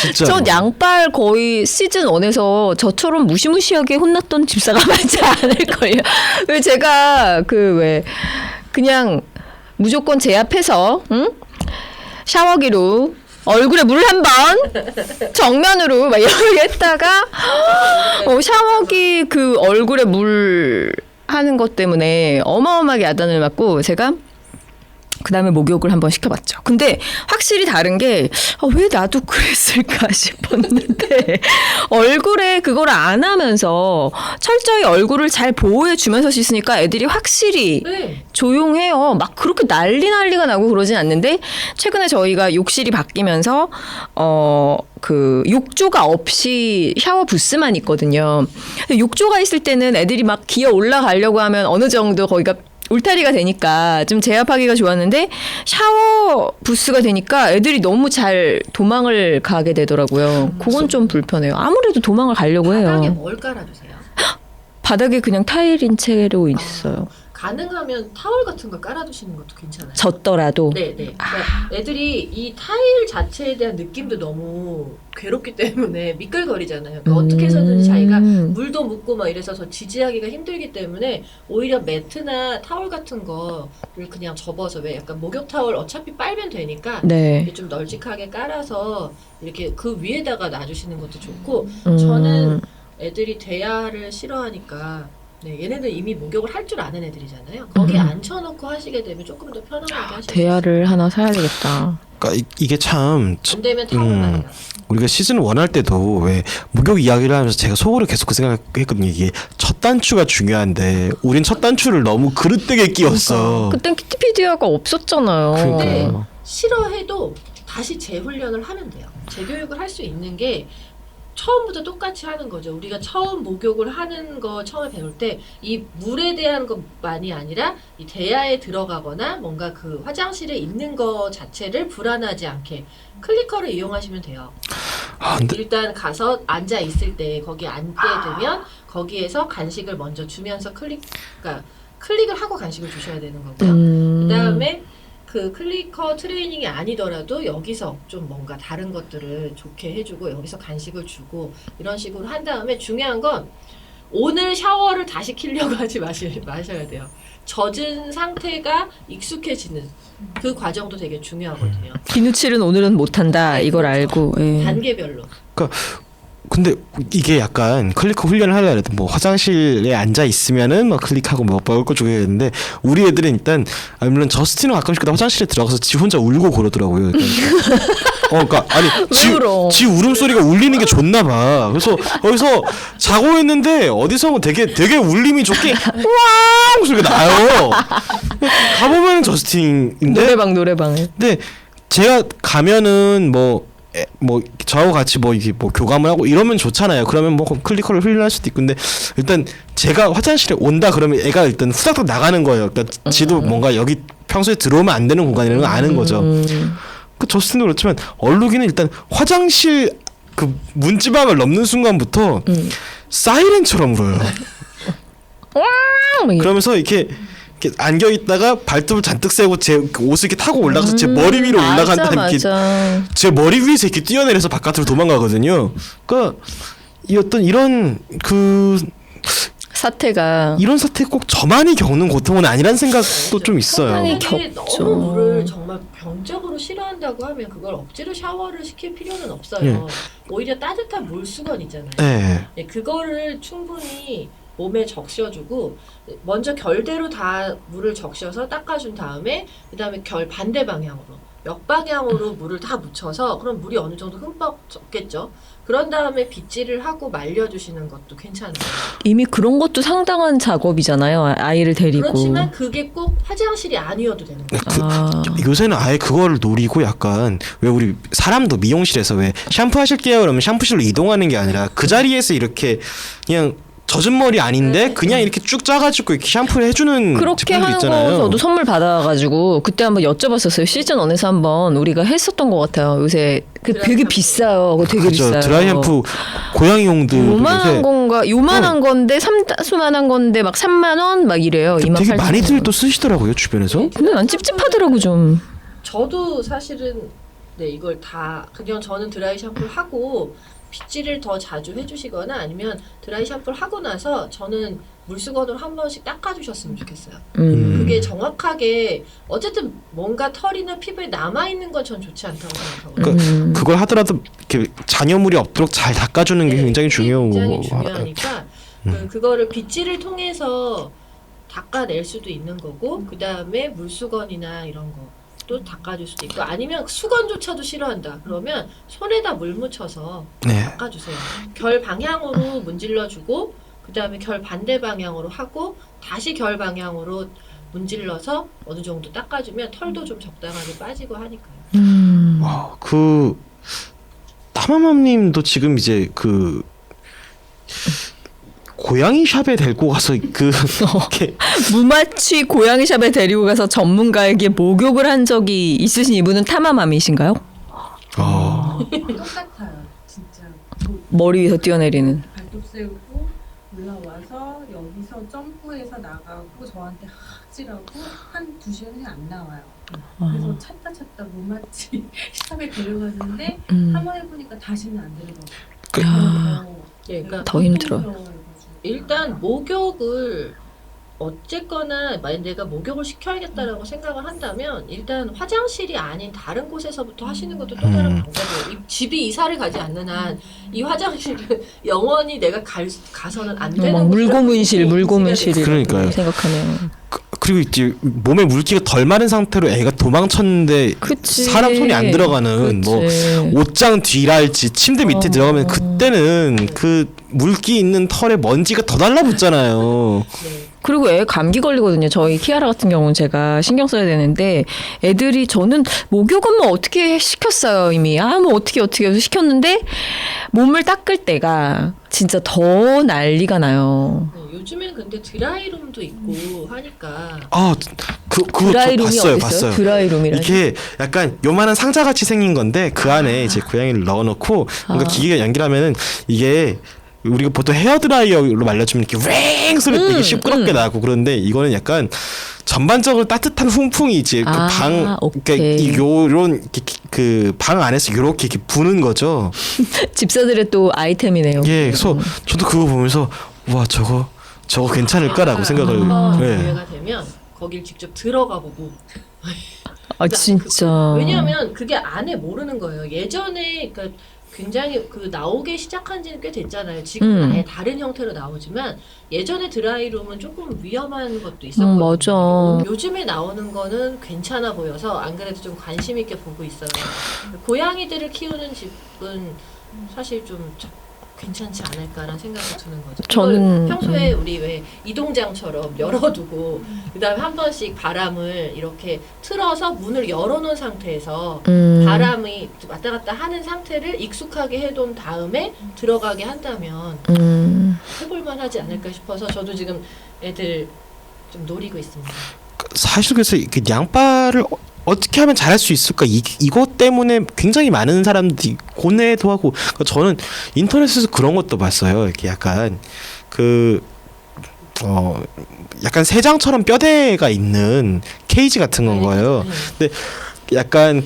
진짜. 전 양발 거의 시즌 1에서 저처럼 무시무시하게 혼났던 집사가 많지 않을걸요. 왜 제가 그냥 무조건 제 앞에서 샤워기로 얼굴에 물 한 번 정면으로 막 이렇게 했다가 샤워기 그 얼굴에 물 하는 것 때문에 어마어마하게 야단을 맞고 제가 그다음에 목욕을 한번 시켜봤죠. 근데 확실히 다른 게 왜 나도 그랬을까 싶었는데 얼굴에 그걸 안 하면서 철저히 얼굴을 잘 보호해 주면서 씻으니까 애들이 확실히 네. 조용해요. 막 그렇게 난리가 나고 그러진 않는데 최근에 저희가 욕실이 바뀌면서 그 욕조가 없이 샤워 부스만 있거든요. 근데 욕조가 있을 때는 애들이 막 기어 올라가려고 하면 어느 정도 거기가 울타리가 되니까 좀 제압하기가 좋았는데 샤워 부스가 되니까 애들이 너무 잘 도망을 가게 되더라고요. 그건 좀 불편해요. 아무래도 도망을 가려고 바닥에 해요. 뭘 깔아주세요? 바닥에 그냥 타일인 채로 있어요. 가능하면 타월 같은 거 깔아두시는 것도 괜찮아요. 젖더라도. 네네. 그러니까 애들이 이 타일 자체에 대한 느낌도 너무 괴롭기 때문에 미끌거리잖아요. 그러니까 어떻게 해서든지 자기가 물도 묻고 막 이래서 더 지지하기가 힘들기 때문에 오히려 매트나 타월 같은 거를 그냥 접어서 왜 약간 목욕 타월 어차피 빨면 되니까 네. 이렇게 좀 널찍하게 깔아서 이렇게 그 위에다가 놔주시는 것도 좋고 저는 애들이 대야를 싫어하니까 네, 얘네들 이미 목욕을 할 줄 아는 애들이잖아요. 거기에 앉혀놓고 하시게 되면 조금 더 편안하게 하실 수 있어요. 대야를 하나 사야 되겠다. 그러니까 이게 참 안 되면 타월만 해요. 우리가 시즌 1 할 때도 왜 목욕 이야기를 하면서 제가 속으로 계속 그 생각했거든요. 이게 첫 단추가 중요한데 우린 첫 단추를 너무 그릇되게 끼웠어. 그땐 키티피디아가 없었잖아요. 그러니까. 네. 싫어해도 다시 재훈련을 하면 돼요. 재교육을 할 수 있는 게 처음부터 똑같이 하는 거죠. 우리가 처음 목욕을 하는 거 처음에 배울 때 이 물에 대한 것만이 아니라 이 대야에 들어가거나 뭔가 그 화장실에 있는 거 자체를 불안하지 않게 클리커를 이용하시면 돼요. 근데 일단 가서 앉아 있을 때 거기 앉게 되면 거기에서 간식을 먼저 주면서 그러니까 클릭을 하고 간식을 주셔야 되는 거고요. 그다음에 그 클리커 트레이닝이 아니더라도 여기서 좀 뭔가 다른 것들을 좋게 해주고 여기서 간식을 주고 이런 식으로 한 다음에 중요한 건 오늘 샤워를 다시 키려고 하지 마셔야 돼요. 젖은 상태가 익숙해지는 그 과정도 되게 중요하거든요. 비누칠은 오늘은 못한다 이걸 알고. 예. 단계별로. 근데 이게 약간 클리커 훈련을 하려고 해도 뭐 화장실에 앉아 있으면은 뭐 클릭하고 뭐 먹을 거 줘야 되는데 우리 애들은 일단 물론 저스틴은 가끔씩 화장실에 들어가서 지 혼자 울고 그러더라고요. 그러니까 아니 지 울음소리가 울리는 게 좋나 봐. 그래서 거기서 자고 있는데 어디서 되게 울림이 좋게 와우 소리가 나요. 가보면 저스틴인데 노래방. 근데 제가 가면은 뭐 저하고 같이 뭐 이게 뭐 교감을 하고 이러면 좋잖아요. 그러면 뭐 클리커를 훈련할 수도 있고 근데 일단 제가 화장실에 온다 그러면 애가 일단 후닥닥 나가는 거예요. 그러니까 지도 뭔가 여기 평소에 들어오면 안 되는 공간이라는 걸 아는 거죠. 그 저스틴도 그렇지만 얼룩이는 일단 화장실 그 문지방을 넘는 순간부터 사이렌처럼 울어요. 그러면서 이렇게 안겨 있다가 발톱을 잔뜩 세고 제 옷을 이렇게 타고 올라가서 제 머리 위로 올라간 다음에 이렇게 제 머리 위에서 이렇게 뛰어내려서 바깥으로 도망가거든요. 그러니까 이 어떤 이런 그 사태가 이런 사태 꼭 저만이 겪는 고통은 아니란 생각도 좀 있어요. 상당히 사람들이 겹죠. 너무 물을 정말 병적으로 싫어한다고 하면 그걸 억지로 샤워를 시킬 필요는 없어요. 오히려 따뜻한 물수건 있잖아요. 네. 네, 그거를 충분히 몸에 적셔주고 먼저 결대로 다 물을 적셔서 닦아준 다음에 그다음에 결 반대 방향으로 역방향으로 물을 다 묻혀서 그럼 물이 어느 정도 흠뻑 젖겠죠. 그런 다음에 빗질을 하고 말려주시는 것도 괜찮아요. 이미 그런 것도 상당한 작업이잖아요. 아이를 데리고. 그렇지만 그게 꼭 화장실이 아니어도 되는 거예요. 요새는 아예 그거를 노리고 약간 왜 우리 사람도 미용실에서 왜 샴푸 하실게요 그러면 샴푸실로 이동하는 게 아니라 그 자리에서 이렇게 그냥 젖은 머리 아닌데 그냥 이렇게 쭉 짜가지고 이렇게 샴푸를 해주는 그렇게 제품들 하는 있잖아요. 거 저도 선물 받아가지고 그때 한번 여쭤봤었어요. 시즌 1에서 한번 우리가 했었던 것 같아요. 요새 그 되게 비싸요. 그거 되게 그죠. 비싸요. 드라이 샴푸 고양이용들 요만한 건가? 요만한 건데 삼다수만한 건데 막 3만 원 막 이래요. 2만 되게 8천 많이들 원. 또 쓰시더라고요 주변에서. 근데 난 찝찝하더라고 좀. 저도 사실은 네 이걸 다 그냥 저는 드라이 샴푸를 하고 빗질을 더 자주 해주시거나 아니면 드라이 샴푸를 하고 나서 저는 물수건으로 한 번씩 닦아주셨으면 좋겠어요. 그게 정확하게 어쨌든 뭔가 털이나 피부에 남아있는 건 전 좋지 않다고 생각하거든요. 그걸 하더라도 이렇게 잔여물이 없도록 잘 닦아주는 게 굉장히 중요하고. 굉장히 중요하니까 그거를 빗질을 통해서 닦아낼 수도 있는 거고 그 다음에 물수건이나 이런 거 또 닦아줄 수도 있고 아니면 수건조차도 싫어한다 그러면 손에다 물 묻혀서 네. 닦아주세요. 결 방향으로 문질러주고 그 다음에 결 반대 방향으로 하고 다시 결 방향으로 문질러서 어느 정도 닦아주면 털도 좀 적당하게 빠지고 하니까요. 그 타마맘님도 지금 이제 그 고양이 샵에 데리고 가서 그 이렇게 무마취 고양이 샵에 데리고 가서 전문가에게 목욕을 한 적이 있으신 이분은 타마맘이신가요? 똑같아요. 진짜 머리 위에서 뛰어내리는. 발톱 세우고 올라와서 여기서 점프해서 나가고 저한테 학질하고 한 2시간이 안 나와요. 그래서 찾다 무마치 샵에 데려갔는데 한번 해보니까 다시는 안 데려가고 예, 그러니까 더 힘들어요. 일단 목욕을 어쨌거나 만약 내가 목욕을 시켜야겠다라고 생각을 한다면 일단 화장실이 아닌 다른 곳에서부터 하시는 것도 또 다른 방법이에요. 집이 이사를 가지 않는 한 이 화장실은 영원히 내가 가서는 안 되는 막 물고문실이 그러니까요. 생각하면. 그리고 이제 몸에 물기가 덜 마른 상태로 애가 도망쳤는데 그치. 사람 손이 안 들어가는 뭐 그치. 옷장 뒤랄지 침대 밑에 들어가면 그때는 그 물기 있는 털에 먼지가 더 달라붙잖아요. 네. 그리고 애 감기 걸리거든요. 저희 키아라 같은 경우는 제가 신경 써야 되는데 애들이 저는 목욕은 뭐 어떻게 시켰어요 이미. 뭐 어떻게 해서 시켰는데 몸을 닦을 때가 진짜 더 난리가 나요. 요즘엔 근데 드라이룸도 있고 하니까 그거 드라이룸이 봤어요. 어딨어요? 드라이룸이라니. 이게 약간 요만한 상자 같이 생긴 건데 그 안에 이제 고양이를 넣어놓고 뭔가 기계가 연결하면은 이게 우리가 보통 헤어드라이어로 말려주면 이렇게 왱 소리 되게 시끄럽게 나고 그런데 이거는 약간 전반적으로 따뜻한 훈풍이 이제 그 방 그러니까 요런 그 방 안에서 요렇게 이렇게 부는 거죠. 집사들의 또 아이템이네요. 예, 그래서 저도 그거 보면서 와 저거 괜찮을까라고 생각을. 한번 네. 기회가 되면 거길 직접 들어가 보고 진짜. 왜냐하면 그게 안에 모르는 거예요. 예전에 그러니까 굉장히 그 나오기 시작한 지는 꽤 됐잖아요. 지금 아예 다른 형태로 나오지만 예전에 드라이룸은 조금 위험한 것도 있었거든요. 맞아. 요즘에 나오는 거는 괜찮아 보여서 안 그래도 좀 관심 있게 보고 있어요. 고양이들을 키우는 집은 사실 좀 괜찮지 않을까라는 생각이 드는 거죠. 저는 평소에 우리 왜 이동장처럼 열어두고 그다음에 한 번씩 바람을 이렇게 틀어서 문을 열어놓은 상태에서 바람이 왔다 갔다 하는 상태를 익숙하게 해둔 다음에 들어가게 한다면 해볼만하지 않을까 싶어서 저도 지금 애들 좀 노리고 있습니다. 사실 그래서 그 양파를 어떻게 하면 잘할 수 있을까 이것 때문에 굉장히 많은 사람들이 고뇌도 하고 저는 인터넷에서 그런 것도 봤어요. 이렇게 약간 약간 새장처럼 뼈대가 있는 케이지 같은 건 거예요. 근데 약간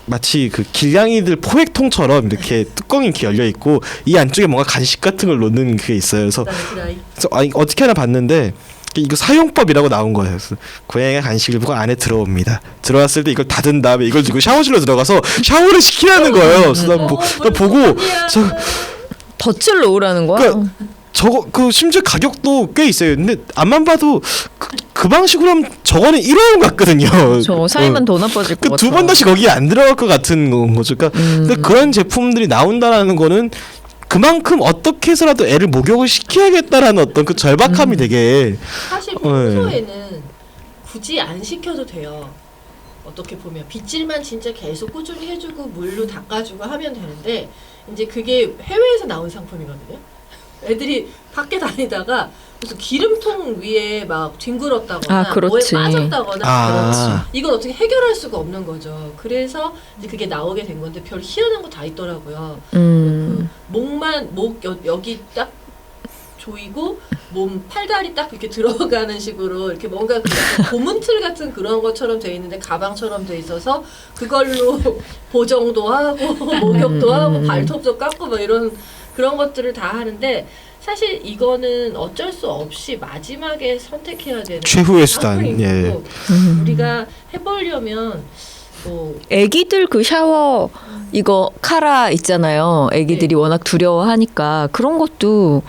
마치 길냥이들 포획통처럼 이렇게 뚜껑이 이렇게 열려 있고 이 안쪽에 뭔가 간식 같은 걸 놓는 그게 있어요. 그래서 어떻게 하나 봤는데 이거 사용법이라고 나온 거예요. 그래서 고양이가 간식을 보고 안에 들어옵니다. 들어왔을 때 이걸 닫은 다음에 이걸 들고 샤워실로 들어가서 샤워를 시키라는 거예요. 그래서 나 보고 덫을 놓으라는 거야. 저거 심지어 가격도 꽤 있어요. 근데 앞만 봐도 그 방식으로 하면 저거는 1원 같거든요. 저 사이만 더 나빠질 것 같아. 두 번 다시 거기에 안 들어갈 것 같은 거죠. 그러니까 근데 그런 제품들이 나온다라는 거는 그만큼 어떻게 해서라도 애를 목욕을 시켜야겠다라는 어떤 그 절박함이 되게 사실 평소에는 굳이 안 시켜도 돼요. 어떻게 보면 빗질만 진짜 계속 꾸준히 해주고 물로 닦아주고 하면 되는데 이제 그게 해외에서 나온 상품이거든요. 애들이 밖에 다니다가 무슨 기름통 위에 막 뒹굴었다거나 뭐에 빠졌다거나 이걸 어떻게 해결할 수가 없는 거죠. 그래서 이제 그게 나오게 된 건데 별 희한한 거 다 있더라고요. 그 목 여기 딱 조이고 몸 팔다리 딱 이렇게 들어가는 식으로 이렇게 뭔가 고문틀 같은 그런 것처럼 돼 있는데 가방처럼 돼 있어서 그걸로 보정도 하고 목욕도 하고 발톱도 깎고 막 이런 그런 것들을 다 하는데 사실 이거는 어쩔 수 없이 마지막에 선택해야 되는 최후의 수단. 예. 우리가 해보려면 뭐 애기들 그 샤워 이거 카라 있잖아요. 애기들이 워낙 두려워하니까 그런 것도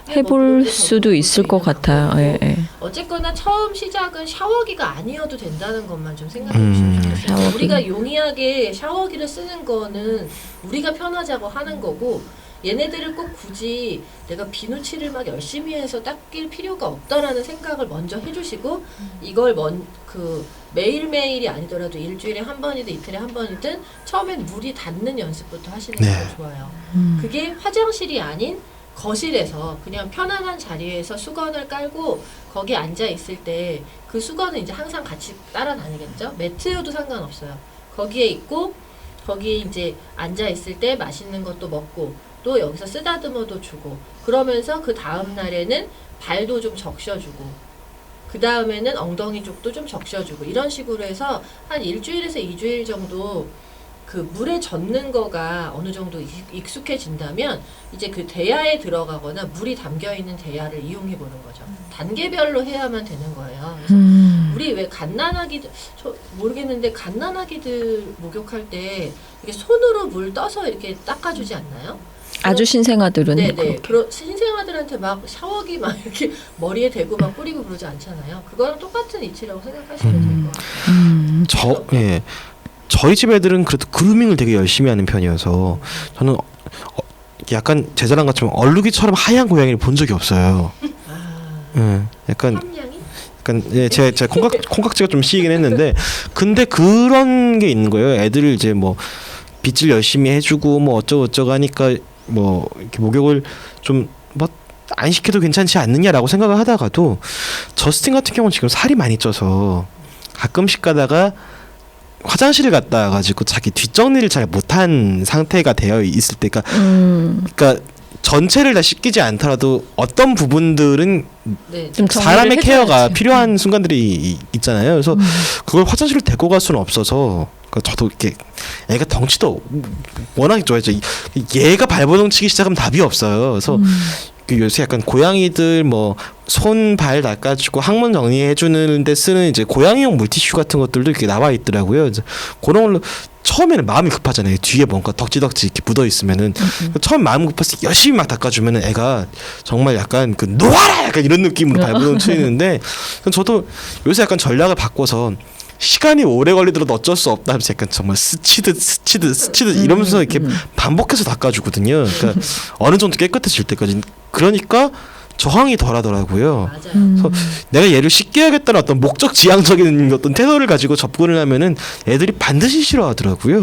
해볼 수도 있을 것 같아요. 예, 예. 어쨌거나 처음 시작은 샤워기가 아니어도 된다는 것만 좀 생각해 주시면 좋겠어요. 샤워기. 우리가 용이하게 샤워기를 쓰는 거는 우리가 편하자고 하는 거고 얘네들을 꼭 굳이 내가 비누칠을 막 열심히 해서 닦일 필요가 없다라는 생각을 먼저 해주시고 이걸 매일매일이 아니더라도 일주일에 한 번이든 이틀에 한 번이든 처음엔 물이 닿는 연습부터 하시는 게 네. 좋아요. 그게 화장실이 아닌 거실에서 그냥 편안한 자리에서 수건을 깔고 거기 앉아 있을 때 그 수건은 이제 항상 같이 따라다니겠죠. 매트여도 상관없어요. 거기에 있고 거기에 이제 앉아 있을 때 맛있는 것도 먹고 또 여기서 쓰다듬어도 주고 그러면서 그 다음 날에는 발도 좀 적셔주고 그 다음에는 엉덩이 쪽도 좀 적셔주고 이런 식으로 해서 한 일주일에서 2주일 정도 그 물에 젖는 거가 어느 정도 익숙해진다면 이제 그 대야에 들어가거나 물이 담겨 있는 대야를 이용해 보는 거죠. 단계별로 해야만 되는 거예요. 그래서 우리 왜 갓난아기들 저 모르겠는데 갓난아기들 목욕할 때 이렇게 손으로 물 떠서 이렇게 닦아주지 않나요? 아주 신생아들은 네네. 그렇게. 그런 신생아들한테 막 샤워기 막 이렇게 머리에 대고 막 뿌리고 그러지 않잖아요. 그거랑 똑같은 이치라고 생각하시면 될 것 같아요. 저희 집 애들은 그래도 그루밍을 되게 열심히 하는 편이어서 저는 약간 제 자랑 같지만 얼룩이처럼 하얀 고양이를 본 적이 없어요. 예, 약간 예, 제가 콩깍지가 좀 씌이긴 했는데 근데 그런 게 있는 거예요. 애들을 이제 뭐 빗질 열심히 해주고 뭐 어쩌고 하니까 뭐 이렇게 목욕을 좀 뭐 안 시켜도 괜찮지 않느냐라고 생각을 하다가도 저스틴 같은 경우는 지금 살이 많이 쪄서 가끔씩 가다가 화장실을 갔다 가지고 자기 뒷정리를 잘 못한 상태가 되어 있을 때가 그러니까 전체를 다 씻기지 않더라도 어떤 부분들은 네. 좀 정리를 사람의 케어가 해줘야지. 필요한 순간들이 있잖아요. 그래서 그걸 화장실을 데리고 갈 수는 없어서 저도 이렇게 애가 덩치도 워낙 좋아해서 얘가 발버둥 치기 시작하면 답이 없어요. 그래서 그 요새 약간 고양이들 뭐 손 발 닦아주고 항문 정리해 주는데 쓰는 이제 고양이용 물티슈 같은 것들도 이렇게 나와 있더라고요. 그래서 그런 걸로 처음에는 마음이 급하잖아요. 뒤에 뭔가 덕지덕지 이렇게 묻어 있으면은 처음 마음 급해서 열심히 막 닦아주면은 애가 정말 약간 그 놓아라 약간 이런 느낌으로 발버둥 치는데 저도 요새 약간 전략을 바꿔서 시간이 오래 걸리더라도 어쩔 수 없다 하면서 약간 정말 스치듯 이러면서 이렇게 반복해서 닦아주거든요. 그러니까 어느 정도 깨끗해질 때까지. 그러니까 저항이 덜하더라고요. 맞아요. 그래서 내가 얘를 씻겨야겠다는 어떤 목적 지향적인 어떤 태도를 가지고 접근을 하면은 애들이 반드시 싫어하더라고요.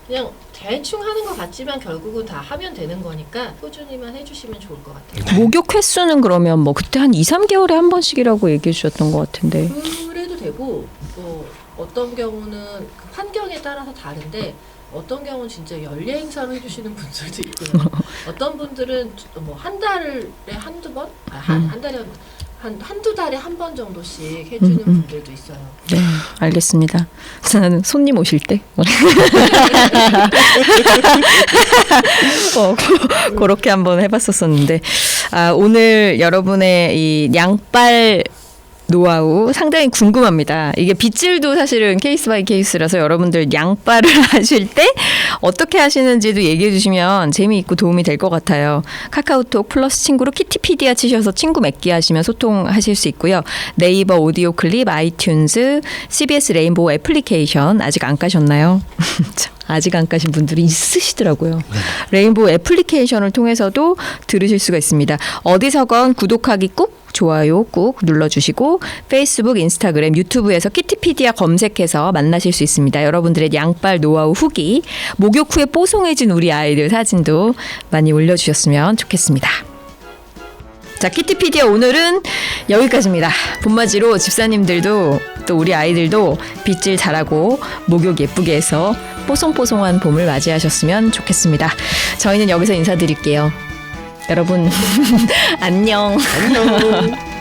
그냥 대충 하는 것 같지만 결국은 다 하면 되는 거니까 꾸준히만 해주시면 좋을 것 같아요. 네. 목욕 횟수는 그러면 뭐 그때 한 2, 3개월에 한 번씩이라고 얘기해 주셨던 것 같은데. 그래도 되고 뭐 어떤 경우는 그 환경에 따라서 다른데 어떤 경우는 진짜 연례 행사로 해주시는 분들도 있고요. 어떤 분들은 뭐 한 달에 한두 번? 한 달에 한두 달에 한 번 정도씩 해주는 분들도 있어요. 네, 알겠습니다. 저는 손님 오실 때 그렇게 한번 해봤었었는데 오늘 여러분의 이 양빨 노하우 상당히 궁금합니다. 이게 빗질도 사실은 케이스 바이 케이스라서 여러분들 양빨을 하실 때 어떻게 하시는지도 얘기해 주시면 재미있고 도움이 될 것 같아요. 카카오톡 플러스 친구로 키티피디아 치셔서 친구 맺기 하시면 소통하실 수 있고요. 네이버 오디오 클립, 아이튠즈, CBS 레인보우 애플리케이션 아직 안 까셨나요? 아직 안 까신 분들이 있으시더라고요. 레인보우 애플리케이션을 통해서도 들으실 수가 있습니다. 어디서건 구독하기 꾹, 좋아요 꾹 눌러주시고 페이스북, 인스타그램, 유튜브에서 키티피디아 검색해서 만나실 수 있습니다. 여러분들의 양빨 노하우 후기, 목욕 후에 뽀송해진 우리 아이들 사진도 많이 올려주셨으면 좋겠습니다. 자, 키티피디아 오늘은 여기까지입니다. 봄맞이로 집사님들도 또 우리 아이들도 빗질 잘하고 목욕 예쁘게 해서 뽀송뽀송한 봄을 맞이하셨으면 좋겠습니다. 저희는 여기서 인사드릴게요. 여러분 안녕. 안녕.